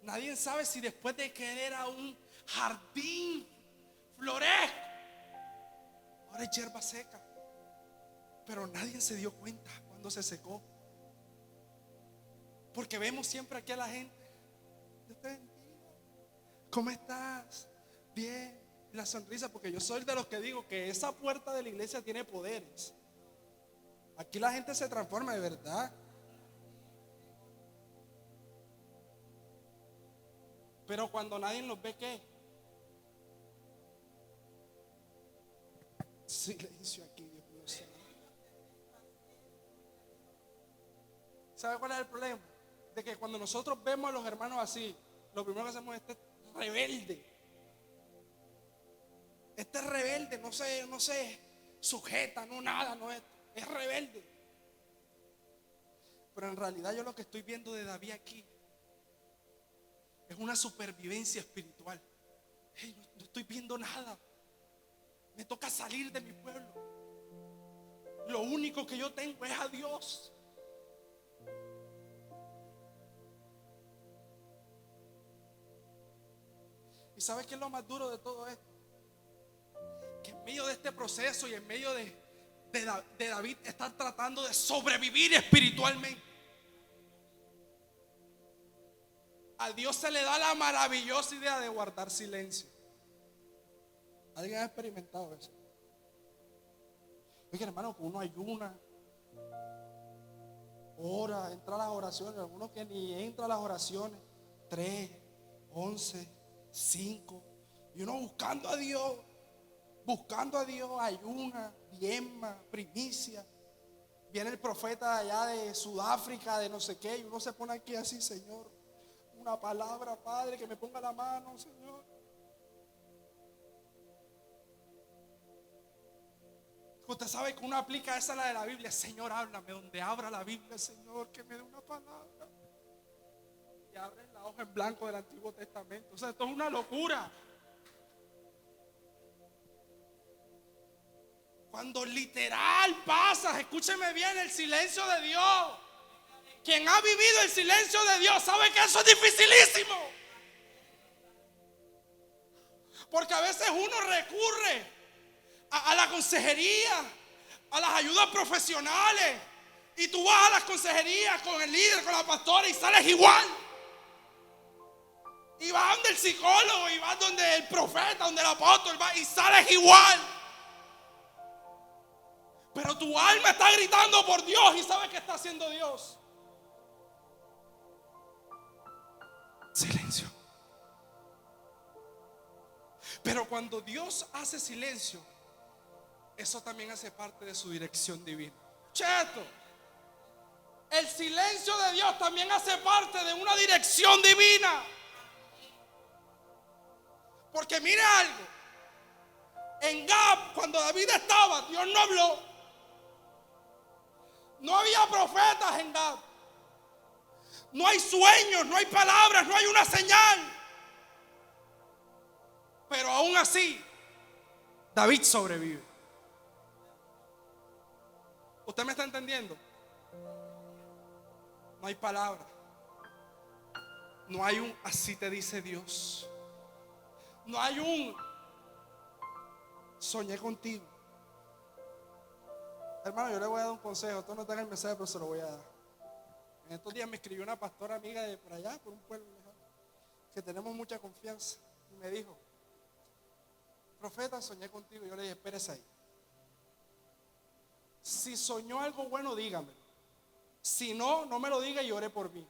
Speaker 1: Nadie sabe si después de que era un jardín florezco, ahora hay hierba seca. Pero nadie se dio cuenta cuando se secó. Porque vemos siempre aquí a la gente: Dios te bendiga, ¿cómo estás? Bien. La sonrisa, porque yo soy de los que digo que esa puerta de la iglesia tiene poderes. Aquí la gente se transforma de verdad. Pero cuando nadie los ve, ¿qué? Silencio aquí, Dios mío. ¿Sabe cuál es el problema? De que cuando nosotros vemos a los hermanos así, lo primero que hacemos es: este rebelde. Este rebelde, no se sujeta, no nada, no es rebelde. Pero en realidad yo lo que estoy viendo de David aquí es una supervivencia espiritual. Hey, no estoy viendo nada. Me toca salir de mi pueblo. Lo único que yo tengo es a Dios. ¿Y sabes qué es lo más duro de todo esto? Que en medio de este proceso y en medio de David estar tratando de sobrevivir espiritualmente, a Dios se le da la maravillosa idea de guardar silencio. ¿Alguien ha experimentado eso? Oiga, hermano, que uno ayuna, ora, entra a las oraciones. Algunos que ni entra a las oraciones, 3, 11, 5, y uno buscando a Dios, ayuna, diezma, primicia. Viene el profeta de allá de Sudáfrica, de no sé qué, y uno se pone aquí así: Señor, una palabra, Padre, que me ponga la mano, Señor. Usted sabe que uno aplica esa, la de la Biblia: Señor, háblame, donde abra la Biblia, Señor, que me dé una palabra. Y abre la hoja en blanco del Antiguo Testamento. O sea, esto es una locura. Cuando literal pasas, escúcheme bien, el silencio de Dios. Quien ha vivido el silencio de Dios sabe que eso es dificilísimo. Porque a veces uno recurre a la consejería, a las ayudas profesionales, y tú vas a las consejerías con el líder, con la pastora, y sales igual. Y vas donde el psicólogo, y vas donde el profeta, donde el apóstol, y sales igual. Pero tu alma está gritando por Dios, y ¿sabes qué está haciendo Dios? Silencio. Pero cuando Dios hace silencio, eso también hace parte de su dirección divina. Cheto. El silencio de Dios también hace parte de una dirección divina. Porque mire algo. En Gab, cuando David estaba, Dios no habló. No había profetas en Gab. No hay sueños, no hay palabras, no hay una señal. Pero aún así, David sobrevive. ¿Usted me está entendiendo? No hay palabra. No hay un así te dice Dios. No hay un soñé contigo. Hermano, yo le voy a dar un consejo. Esto no está en el mensaje, pero se lo voy a dar. En estos días me escribió una pastora amiga de por allá, por un pueblo lejano, que tenemos mucha confianza. Y me dijo: profeta, soñé contigo. Yo le dije: espérese ahí. Si soñó algo bueno, dígamelo. Si no, no me lo diga y ore por mí.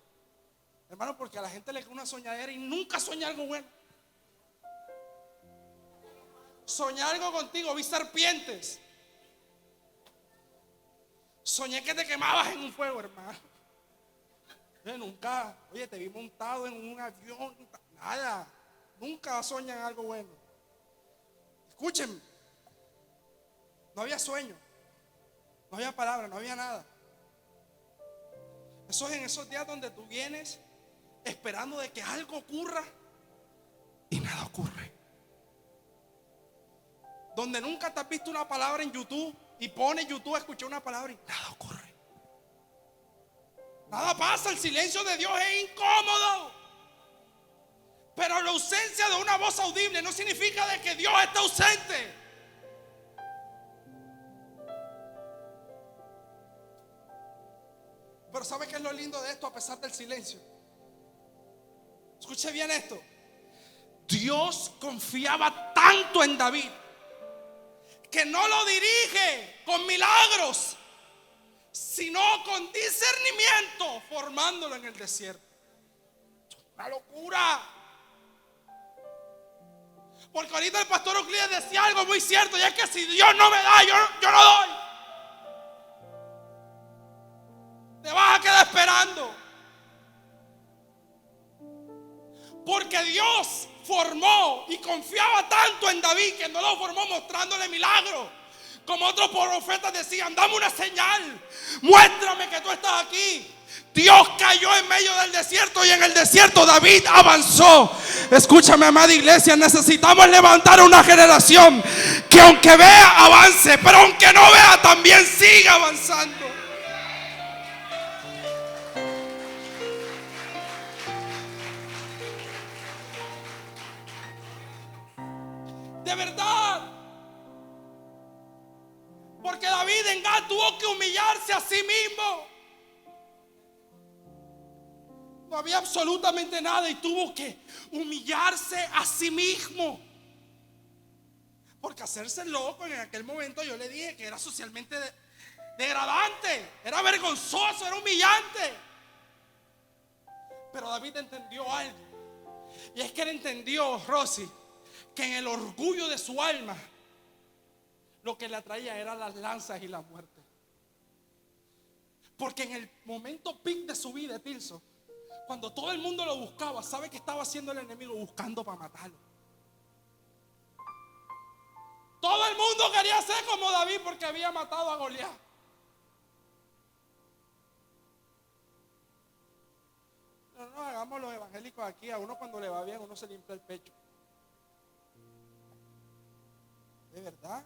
Speaker 1: Hermano, porque a la gente le cae una soñadera y nunca sueña algo bueno. Soñé algo contigo, vi serpientes. Soñé que te quemabas en un fuego, hermano. Nunca, oye, te vi montado en un avión, nada. Nunca soñan algo bueno. Escúchenme. No había sueño, no había palabra, no había nada. Eso es en esos días donde tú vienes esperando de que algo ocurra y nada ocurre. Donde nunca te has visto una palabra en YouTube y pones YouTube a escuchar una palabra y nada ocurre. Nada pasa, el silencio de Dios es incómodo. Pero la ausencia de una voz audible no significa de que Dios está ausente. Pero ¿sabe qué es lo lindo de esto a pesar del silencio? Escuche bien esto. Dios confiaba tanto en David que no lo dirige con milagros, sino con discernimiento, formándolo en el desierto. Una locura. Porque ahorita el pastor Euclides decía algo muy cierto, y es que si Dios no me da, yo no doy. Te vas a quedar esperando. Porque Dios formó y confiaba tanto en David que no lo formó mostrándole milagros. Como otros profetas decían: dame una señal, muéstrame que tú estás aquí. Dios cayó en medio del desierto y en el desierto David avanzó. Escúchame, amada iglesia, necesitamos levantar una generación que aunque vea avance, pero aunque no vea también siga avanzando. De verdad. Porque David en Gad tuvo que humillarse a sí mismo. No había absolutamente nada y tuvo que humillarse a sí mismo. Porque hacerse loco en aquel momento, yo le dije que era socialmente degradante, era vergonzoso, era humillante. Pero David entendió algo. Y es que él entendió, Rosy, que en el orgullo de su alma lo que le atraía eran las lanzas y la muerte. Porque en el momento peak de su vida, Tirso, cuando todo el mundo lo buscaba, ¿sabe qué estaba haciendo el enemigo? Buscando para matarlo. Todo el mundo quería ser como David porque había matado a Goliat. No hagamos los evangélicos aquí. A uno cuando le va bien, uno se limpia el pecho. ¿De verdad?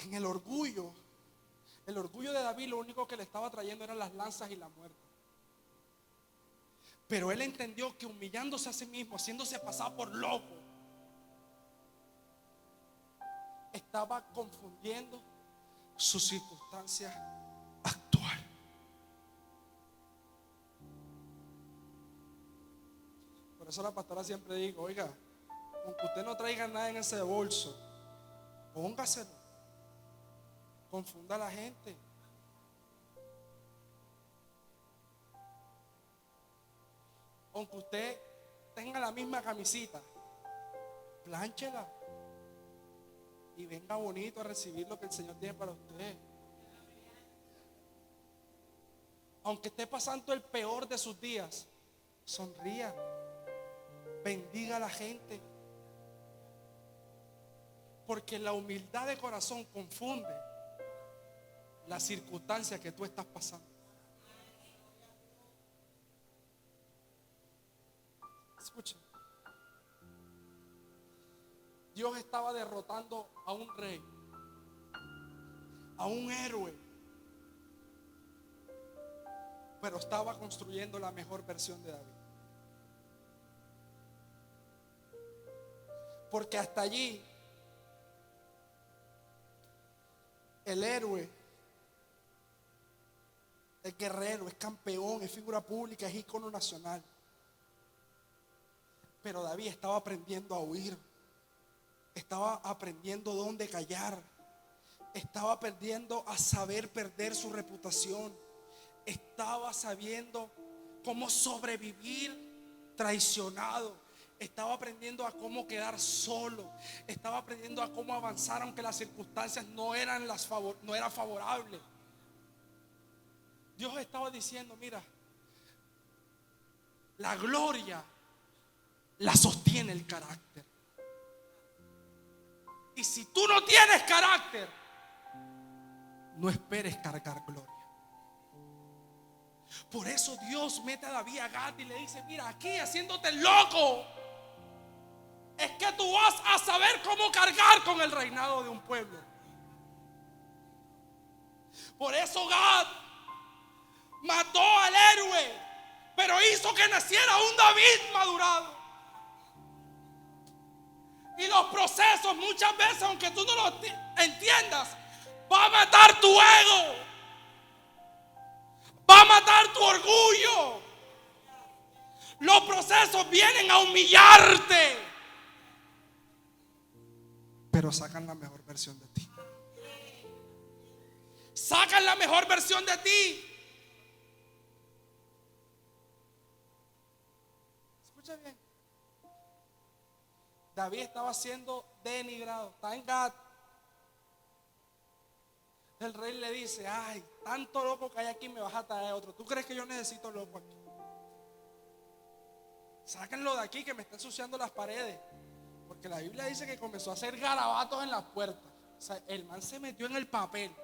Speaker 1: En el orgullo de David lo único que le estaba trayendo eran las lanzas y la muerte. Pero él entendió que humillándose a sí mismo, haciéndose pasar por loco, estaba confundiendo su circunstancia actual. Por eso la pastora siempre digo: oiga, aunque usted no traiga nada en ese bolso, póngaselo. Confunda a la gente. Aunque usted tenga la misma camisita, plánchela. y venga bonito a recibir lo que el Señor tiene para usted. Aunque esté pasando el peor de sus días, sonría, bendiga a la gente, porque la humildad de corazón confunde la circunstancia que tú estás pasando. Escuchen, Dios estaba derrotando a un rey, a un héroe, pero estaba construyendo la mejor versión de David. Porque hasta allí el héroe es guerrero, es campeón, es figura pública, es ícono nacional. Pero David estaba aprendiendo a huir, estaba aprendiendo dónde callar, estaba aprendiendo a saber perder su reputación, estaba sabiendo cómo sobrevivir traicionado, estaba aprendiendo a cómo quedar solo, estaba aprendiendo a cómo avanzar aunque las circunstancias no eran favorables. Dios estaba diciendo: mira, la gloria la sostiene el carácter. Y si tú no tienes carácter, no esperes cargar gloria. Por eso Dios mete a David a Gat y le dice: mira, aquí haciéndote loco, es que tú vas a saber cómo cargar con el reinado de un pueblo. Por eso Gat mató al héroe, pero hizo que naciera un David madurado. Y los procesos muchas veces, aunque tú no los entiendas, va a matar tu ego, va a matar tu orgullo. Los procesos vienen a humillarte, pero sacan la mejor versión de ti. Sacan la mejor versión de ti. Escucha bien. David estaba siendo denigrado, está en Gat. El rey le dice: ay, tanto loco que hay aquí, me vas a traer otro. ¿Tú crees que yo necesito loco aquí? Sáquenlo de aquí, que me está ensuciando las paredes. Porque la Biblia dice que comenzó a hacer garabatos en las puertas. O sea, el man se metió en el papel.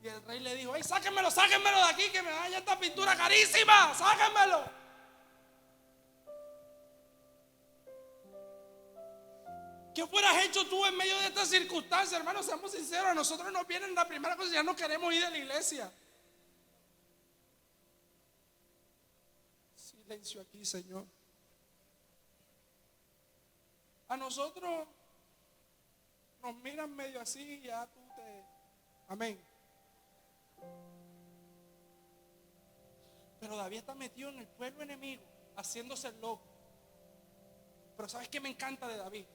Speaker 1: Y el rey le dijo: ay, sáquenmelo de aquí, que me da esta pintura carísima, sáquenmelo. ¿Qué hubieras hecho tú en medio de esta circunstancia, hermanos? Seamos sinceros, a nosotros nos vienen la primera cosa: ya no queremos ir a la iglesia. Silencio aquí, Señor. A nosotros nos miran medio así y ya tú te... Amén. Pero David está metido en el pueblo enemigo, haciéndose el loco. Pero ¿sabes qué me encanta de David?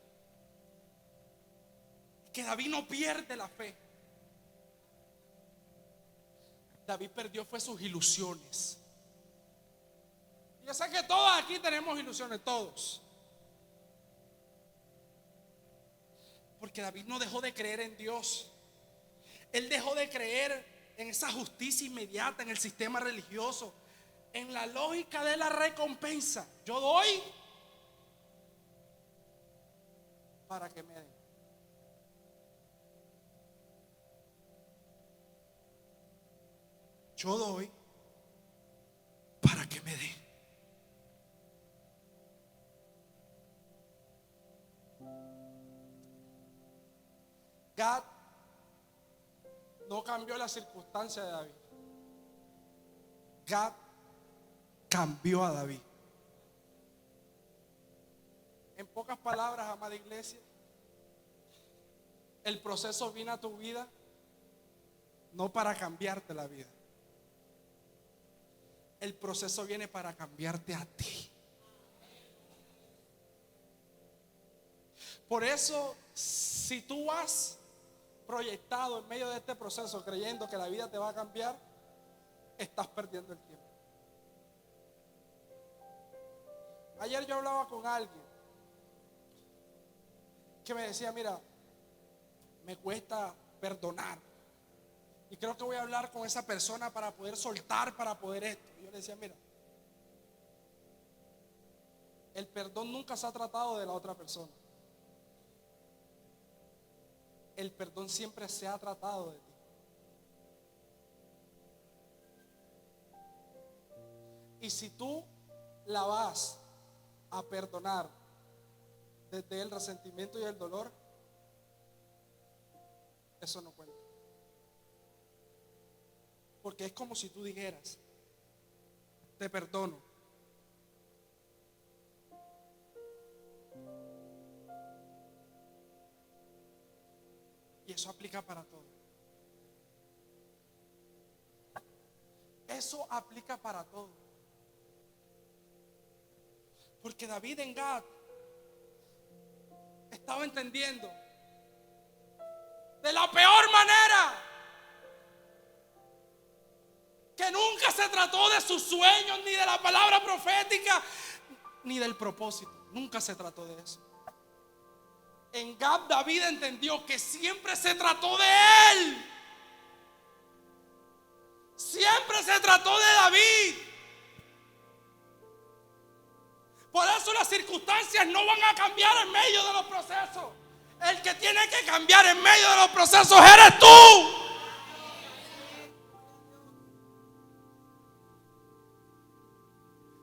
Speaker 1: Que David no pierde la fe. David perdió fue sus ilusiones. Yo sé que todos aquí tenemos ilusiones, todos. Porque David no dejó de creer en Dios. Él dejó de creer en esa justicia inmediata, en el sistema religioso, en la lógica de la recompensa. Yo doy para que me den. Yo doy para que me den. Gad no cambió la circunstancia de David. Gad cambió a David. En pocas palabras, amada iglesia, el proceso viene a tu vida no para cambiarte la vida. El proceso viene para cambiarte a ti. Por eso, si tú vas proyectado en medio de este proceso creyendo que la vida te va a cambiar, estás perdiendo el tiempo. Ayer yo hablaba con alguien que me decía, mira, me cuesta perdonar. Y creo que voy a hablar con esa persona para poder soltar, para poder esto. Y yo le decía, mira, el perdón nunca se ha tratado de la otra persona. El perdón siempre se ha tratado de ti. Y si tú la vas a perdonar desde el resentimiento y el dolor, eso no cuenta. Porque es como si tú dijeras, te perdono, y eso aplica para todo. Eso aplica para todo. Porque David en Gad estaba entendiendo de la peor manera que nunca se trató de sus sueños, ni de la palabra profética, ni del propósito. Nunca se trató de eso. En Gad David entendió que siempre se trató de él. Siempre se trató de David. Por eso las circunstancias no van a cambiar en medio de los procesos. El que tiene que cambiar en medio de los procesos eres tú.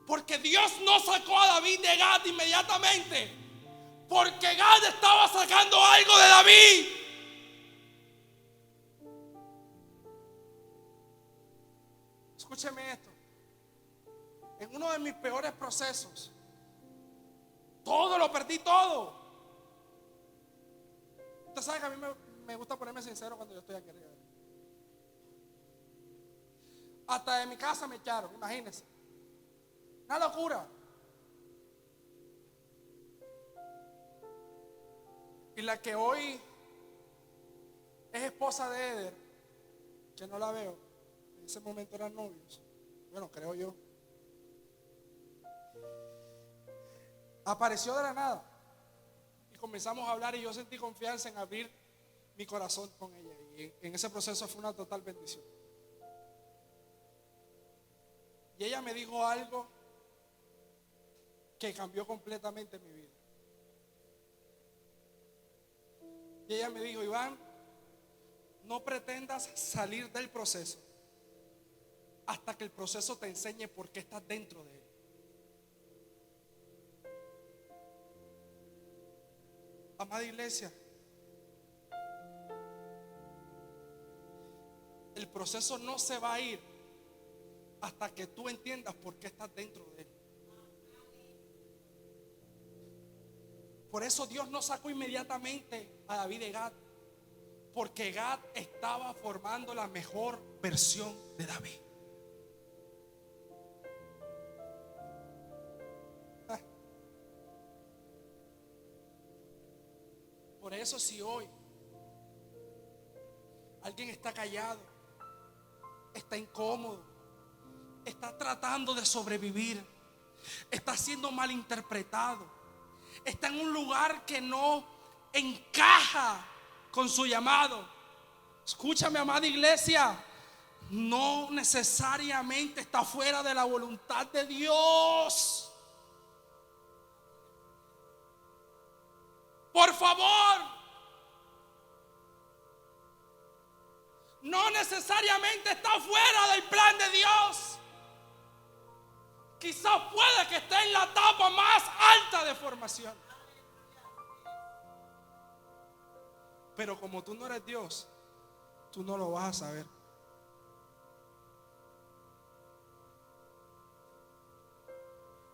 Speaker 1: Porque Dios no sacó a David de Gad inmediatamente, porque Gad estaba sacando algo de David. Escúcheme esto. En uno de mis peores procesos, todo lo perdí, todo. Usted sabe que a mí me gusta ponerme sincero cuando yo estoy aquí arriba. Hasta de mi casa me echaron, imagínense. Una locura. Y la que hoy es esposa de Eder, que no la veo, en ese momento eran novios, bueno, creo yo, apareció de la nada y comenzamos a hablar, y yo sentí confianza en abrir mi corazón con ella, y en ese proceso fue una total bendición. Y ella me dijo algo que cambió completamente mi vida. Y ella me dijo, Iván, no pretendas salir del proceso hasta que el proceso te enseñe por qué estás dentro de él. Amada iglesia, el proceso no se va a ir hasta que tú entiendas por qué estás dentro de él. Por eso Dios no sacó inmediatamente a David de Gad, porque Gad estaba formando la mejor versión de David. Por eso, si hoy alguien está callado, está incómodo, está tratando de sobrevivir, está siendo malinterpretado, está en un lugar que no encaja con su llamado, escúchame, amada iglesia, no necesariamente está fuera de la voluntad de Dios. Por favor, no necesariamente está fuera del plan de Dios. Quizás puede que esté en la etapa más alta de formación. Pero como tú no eres Dios, tú no lo vas a saber.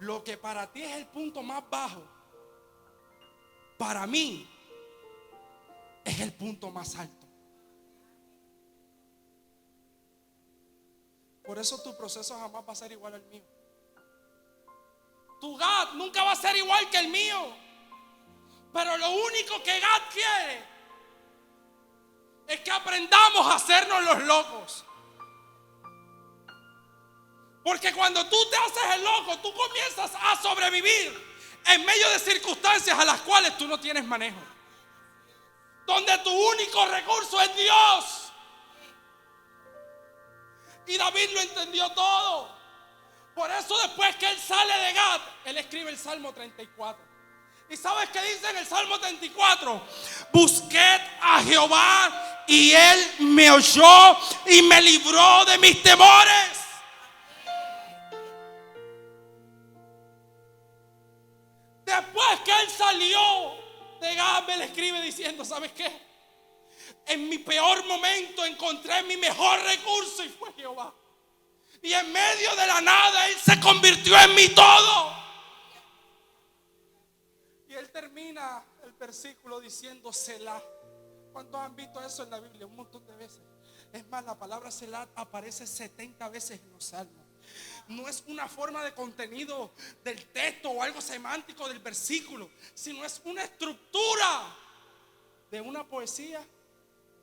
Speaker 1: Lo que para ti es el punto más bajo, para mí es el punto más alto. Por eso tu proceso jamás va a ser igual al mío. Tu Gad nunca va a ser igual que el mío. Pero lo único que Gad quiere es que aprendamos a hacernos los locos. Porque cuando tú te haces el loco, tú comienzas a sobrevivir en medio de circunstancias a las cuales tú no tienes manejo. donde tu único recurso es Dios. Y David lo entendió todo. Por eso después que él sale de Gat, él escribe el Salmo 34. ¿Y sabes qué dice en el Salmo 34? Busqué a Jehová y él me oyó y me libró de mis temores. Después que él salió de Gat, él escribe diciendo, ¿sabes qué? En mi peor momento encontré mi mejor recurso y fue Jehová. Y en medio de la nada él se convirtió en mi todo. Y él termina el versículo diciendo Selah. ¿Cuántos han visto eso en la Biblia? Un montón de veces. Es más, la palabra Selah aparece 70 veces en los salmos. No es una forma de contenido del texto o algo semántico del versículo, sino es una estructura de una poesía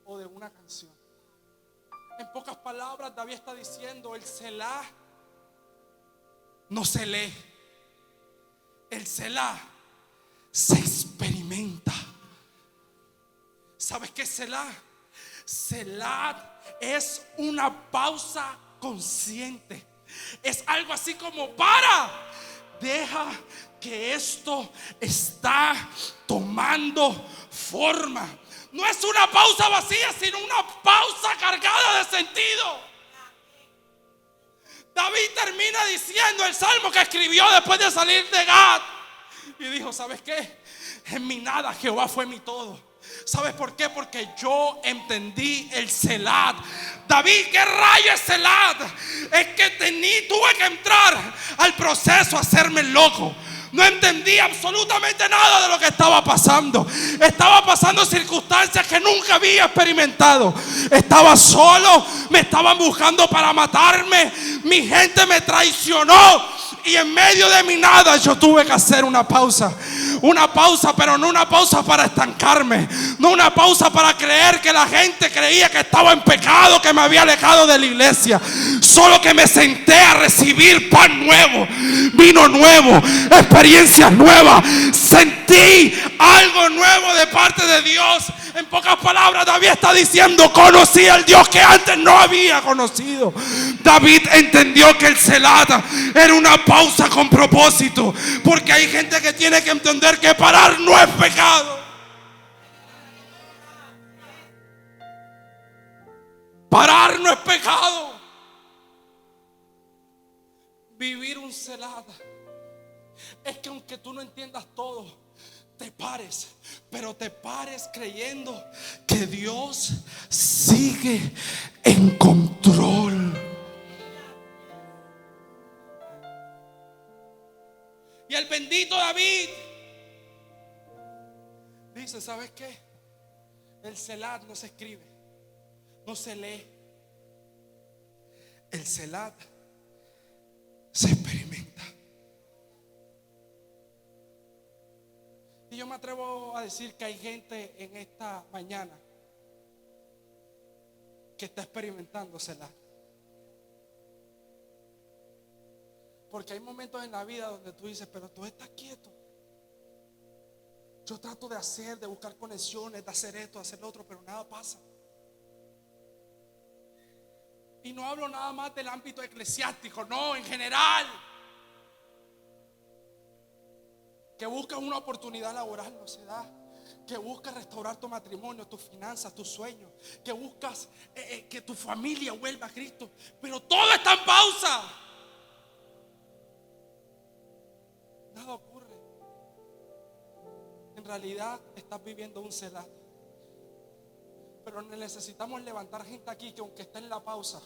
Speaker 1: o de una canción. En pocas palabras, David está diciendo: el Selah no se lee, el Selah se experimenta. ¿Sabes qué es Selah? Selah es una pausa consciente. Es algo así como: para, deja que esto está tomando forma. No es una pausa vacía, sino una pausa cargada de sentido. David termina diciendo el salmo que escribió después de salir de Gat, y dijo: ¿sabes qué? En mi nada Jehová fue mi todo. ¿Sabes por qué? Porque yo entendí el Selah. David, ¿qué rayo es Selah? Es que tuve que entrar al proceso a hacerme loco. No entendí absolutamente nada de lo que estaba pasando. Estaba pasando circunstancias que nunca había experimentado. Estaba solo, me estaban buscando para matarme, mi gente me traicionó. Y en medio de mi nada yo tuve que hacer una pausa. Una pausa, pero no una pausa para estancarme. No una pausa para creer que la gente creía que estaba en pecado, que me había alejado de la iglesia. Solo que me senté a recibir pan nuevo, vino nuevo, experiencias nuevas. Sentí algo nuevo de parte de Dios. En pocas palabras, David está diciendo: conocí al Dios que antes no había conocido. David entendió que el Selah era una pausa con propósito, porque hay gente que tiene que entender que parar no es pecado. Parar no es pecado. Vivir un Selah es que aunque tú no entiendas todo, te pares, pero te pares creyendo que Dios sigue en control. Y el bendito David dice: ¿sabes qué? El Selah no se escribe, no se lee. El Selah se experimenta. Y yo me atrevo a decir que hay gente en esta mañana que está experimentando Selah. Porque hay momentos en la vida donde tú dices: pero tú estás quieto. Yo trato de hacer, de buscar conexiones, de hacer esto, de hacer lo otro, pero nada pasa. Y no hablo nada más del ámbito eclesiástico, no, en general. Que buscas una oportunidad laboral, no se da. Que buscas restaurar tu matrimonio, tus finanzas, tus sueños. Que buscas que tu familia vuelva a Cristo. Pero todo está en pausa. Nada ocurre. En realidad estás viviendo un Selah. Pero necesitamos levantar gente aquí que aunque está en la pausa,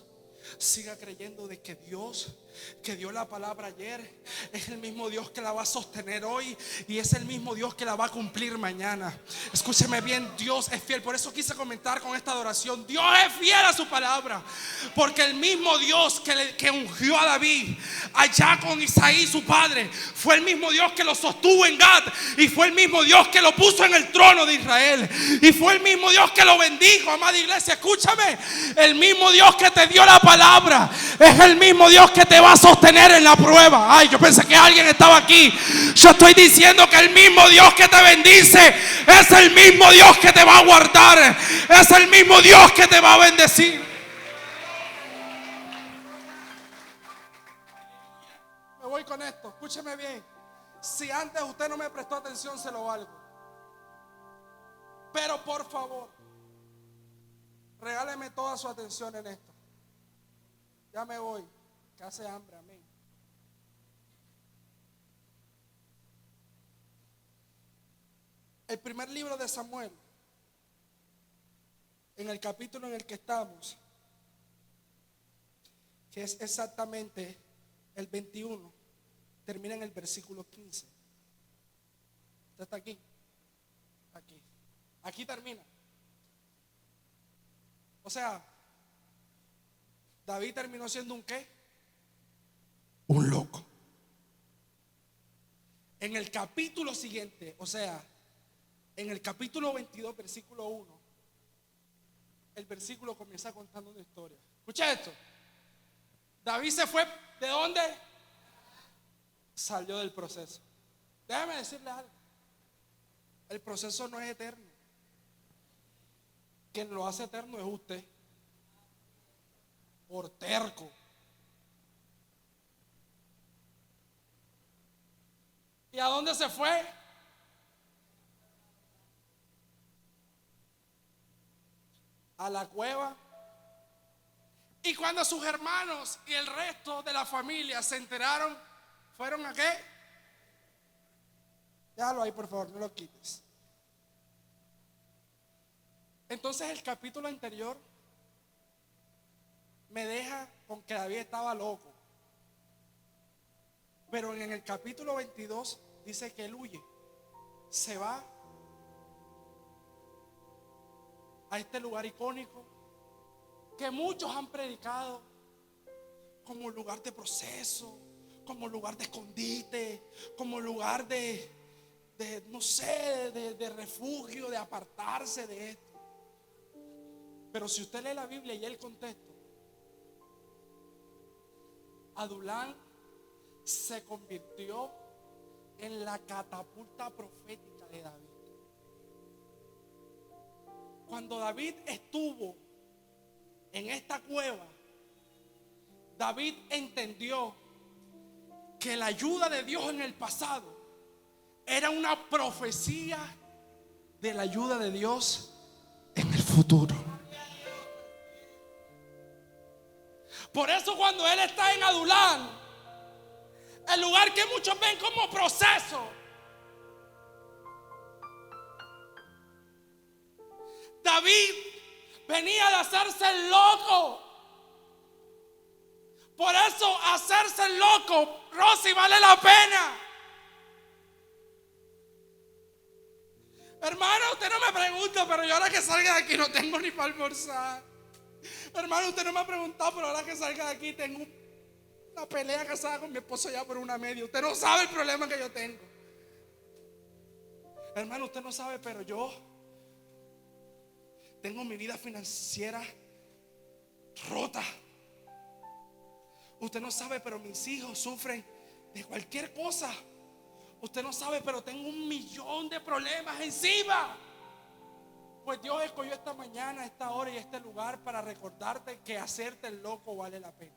Speaker 1: siga creyendo de que Dios que dio la palabra ayer es el mismo Dios que la va a sostener hoy, y es el mismo Dios que la va a cumplir mañana. Escúcheme bien, Dios es fiel. Por eso quise comentar con esta adoración: Dios es fiel a su palabra. Porque el mismo Dios que ungió a David allá con Isaí su padre, fue el mismo Dios que lo sostuvo en Gat, y fue el mismo Dios que lo puso en el trono de Israel, y fue el mismo Dios que lo bendijo. Amada iglesia, escúchame, el mismo Dios que te dio la palabra
Speaker 3: palabra es el mismo Dios que te va a sostener en la prueba. Ay, yo pensé que alguien estaba aquí. Yo estoy diciendo que el mismo Dios que te bendice es el mismo Dios que te va a guardar. Es el mismo Dios que te va a bendecir.
Speaker 1: Me voy con esto, escúcheme bien. Si antes usted no me prestó atención, se lo valgo. Pero por favor, regáleme toda su atención en esto. Ya me voy, que hace hambre, amén. El primer libro de Samuel, en el capítulo en el que estamos, que es exactamente el 21, termina en el versículo 15. ¿Usted está aquí? Aquí termina. O sea, David terminó siendo un ¿qué? Un loco. En el capítulo siguiente, o sea, en el capítulo 22, versículo 1, el versículo comienza contando una historia. Escucha esto. David se fue, ¿de dónde? Salió del proceso. Déjame decirle algo. El proceso no es eterno. Quien lo hace eterno es usted. Por terco. ¿Y a dónde se fue? A la cueva. Y cuando sus hermanos y el resto de la familia se enteraron, ¿fueron a qué? Déjalo ahí, por favor, no lo quites. Entonces el capítulo anterior me deja con que David estaba loco. Pero en el capítulo 22 dice que él huye. Se va a este lugar icónico que muchos han predicado como lugar de proceso, como lugar de escondite, como lugar de no sé, de refugio, de apartarse de esto. Pero si usted lee la Biblia y el contexto, Adulán se convirtió en la catapulta profética de David. Cuando David estuvo en esta cueva, David entendió que la ayuda de Dios en el pasado era una profecía de la ayuda de Dios en el futuro. Por eso cuando él está en Adulán, el lugar que muchos ven como proceso, David venía de hacerse el loco. Por eso hacerse el loco, Rosy, vale la pena. Hermano, usted no me pregunta, pero yo ahora que salga de aquí no tengo ni para almorzar. Hermano, usted no me ha preguntado, pero ahora que salga de aquí tengo una pelea casada con mi esposo ya por una media. Usted no sabe el problema que yo tengo. Hermano, usted no sabe, pero yo tengo mi vida financiera rota. Usted no sabe, pero mis hijos sufren de cualquier cosa. Usted no sabe, pero tengo 1,000,000 de problemas encima. Pues Dios escogió esta mañana, esta hora y este lugar para recordarte que hacerte el loco vale la pena.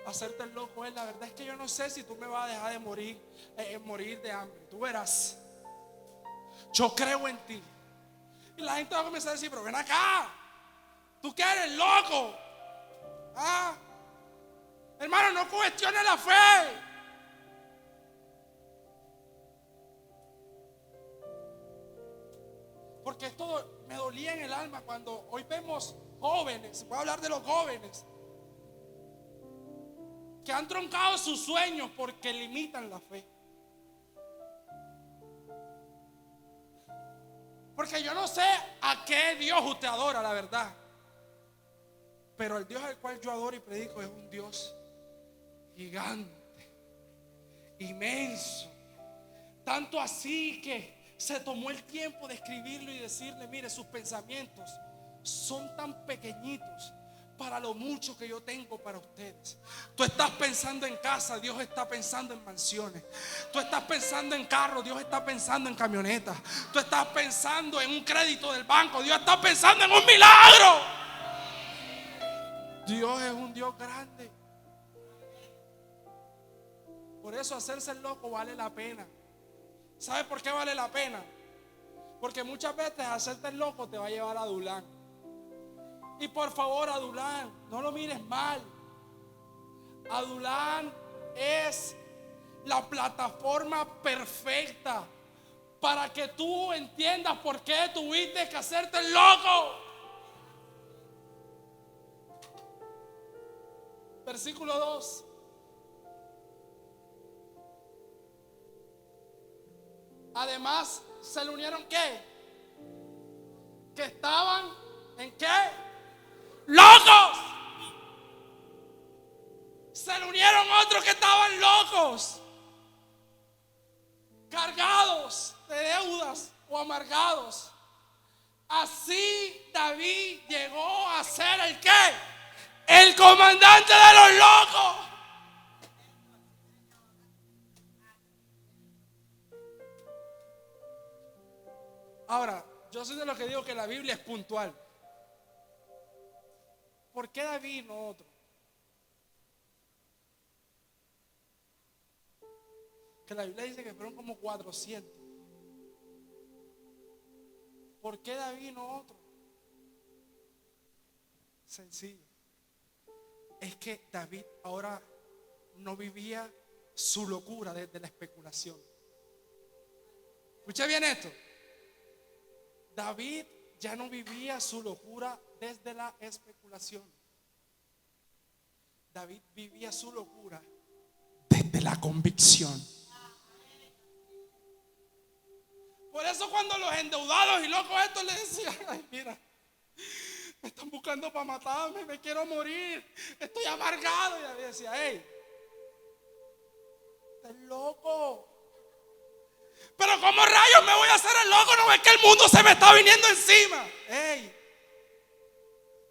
Speaker 1: Hacerte el loco es, la verdad es que yo no sé si tú me vas a dejar de morir de hambre. Tú verás. Yo creo en ti. Y la gente va a comenzar a decir, pero ven acá, tú que eres loco. Hermano, no cuestiones la fe. Porque esto me dolía en el alma cuando hoy vemos jóvenes, voy a hablar de los jóvenes, que han troncado sus sueños porque limitan la fe. Porque yo no sé a qué Dios usted adora, la verdad. Pero el Dios al cual yo adoro y predico es un Dios gigante, inmenso. Tanto así que se tomó el tiempo de escribirlo y decirle, mire, sus pensamientos son tan pequeñitos,
Speaker 3: para lo mucho que yo tengo para ustedes. Tú estás pensando en casa, Dios está pensando en mansiones. Tú estás pensando en carro, Dios está pensando en camionetas. Tú estás pensando en un crédito del banco, Dios está pensando en un milagro. Dios es un Dios grande. Por eso hacerse el loco vale la pena. ¿Sabes por qué vale la pena? Porque muchas veces hacerte el loco te va a llevar a Adulán. Y por favor, Adulán, no lo mires mal. Adulán es la plataforma perfecta para que tú entiendas por qué tuviste que hacerte el loco. Versículo 2. Además, ¿se le unieron qué? Que estaban ¿en qué? ¡Locos! Se le unieron otros que estaban locos, cargados de deudas o amargados. Así David llegó a ser ¿el qué? El comandante de los locos. Ahora, yo soy de los que digo que la Biblia es puntual. ¿Por qué David no otro? Que la Biblia dice que fueron como 400. ¿Por qué David no otro? Sencillo. Es que David ahora no vivía su locura desde la especulación. ¿Escucha bien esto? David ya no vivía su locura desde la especulación. David vivía su locura desde la convicción. Por eso cuando los endeudados y locos estos le decían: ay, mira, me están buscando para matarme, me quiero morir, estoy amargado. Y David decía: hey, estás loco. Pero ¿cómo rayos me voy a hacer el loco? ¿No ves que el mundo se me está viniendo encima? Hey,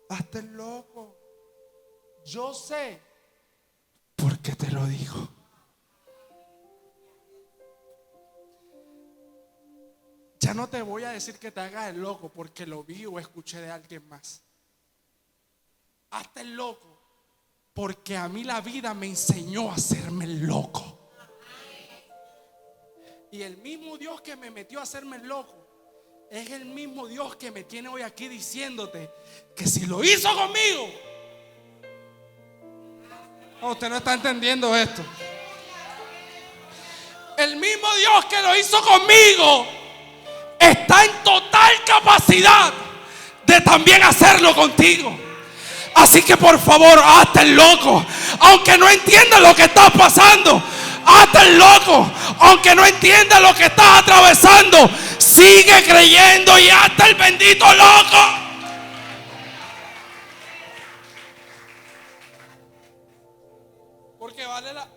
Speaker 3: hazte el loco. Yo sé por qué te lo digo. Ya no te voy a decir que te hagas el loco porque lo vi o escuché de alguien más. Hazte el loco porque a mí la vida me enseñó a hacerme el loco. Y el mismo Dios que me metió a hacerme el loco es el mismo Dios que me tiene hoy aquí diciéndote que si lo hizo conmigo. Oh, usted no está entendiendo esto. El mismo Dios que lo hizo conmigo está en total capacidad de también hacerlo contigo. Así que por favor, hazte el loco. Aunque no entiendas lo que está pasando, hazte el loco. Aunque no entiendas lo que estás atravesando, sigue creyendo y hazte el bendito loco. Porque vale la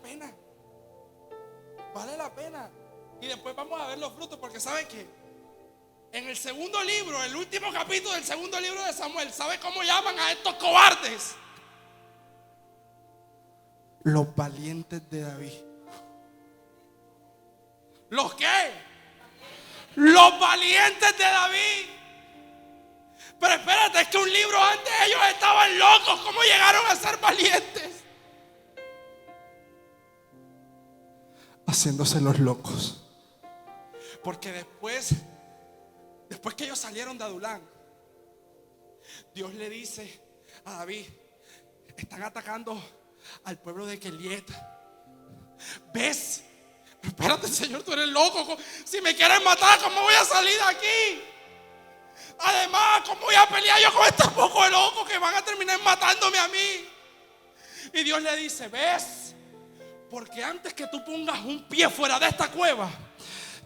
Speaker 3: pena. Vale la pena. Y después vamos a ver los frutos, porque ¿saben qué? En el segundo libro, el último capítulo del segundo libro de Samuel, ¿sabe cómo llaman a estos cobardes? Los valientes de David. ¿Los qué? Los valientes de David. Pero espérate, es que un libro antes ellos estaban locos. ¿Cómo llegaron a ser valientes? Haciéndose los locos. Porque después que ellos salieron de Adulán, Dios le dice a David: están atacando al pueblo de Keliet. ¿Ves? Espérate, Señor, tú eres loco. Si me quieren matar, ¿cómo voy a salir de aquí? Además, ¿cómo voy a pelear yo con estos pocos locos que van a terminar matándome a mí? Y Dios le dice: ¿ves? Porque antes que tú pongas un pie fuera de esta cueva,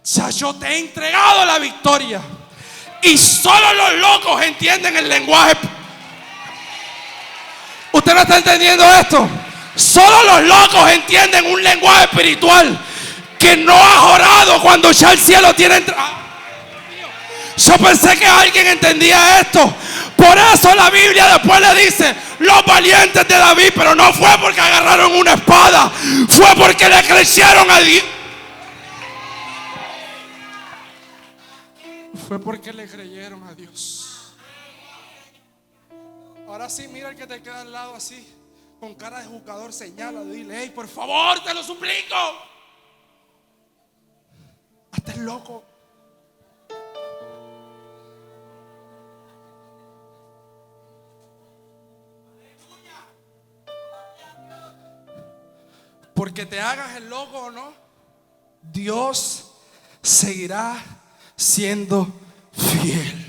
Speaker 3: ya yo te he entregado la victoria. Y solo los locos entienden el lenguaje. ¿Usted no está entendiendo esto? Solo los locos entienden un lenguaje espiritual que no ha orado cuando ya el cielo tiene entrada. Yo pensé que alguien entendía esto, Por eso la Biblia después le dice los valientes de David, pero no fue porque agarraron una espada, fue porque le creyeron a Dios. Fue porque le creyeron a Dios. Ahora sí, mira el que te queda al lado así, con cara de jugador, señala, dile: hey, por favor, te lo suplico. Hasta el loco. Porque te hagas el loco o no, Dios seguirá siendo fiel.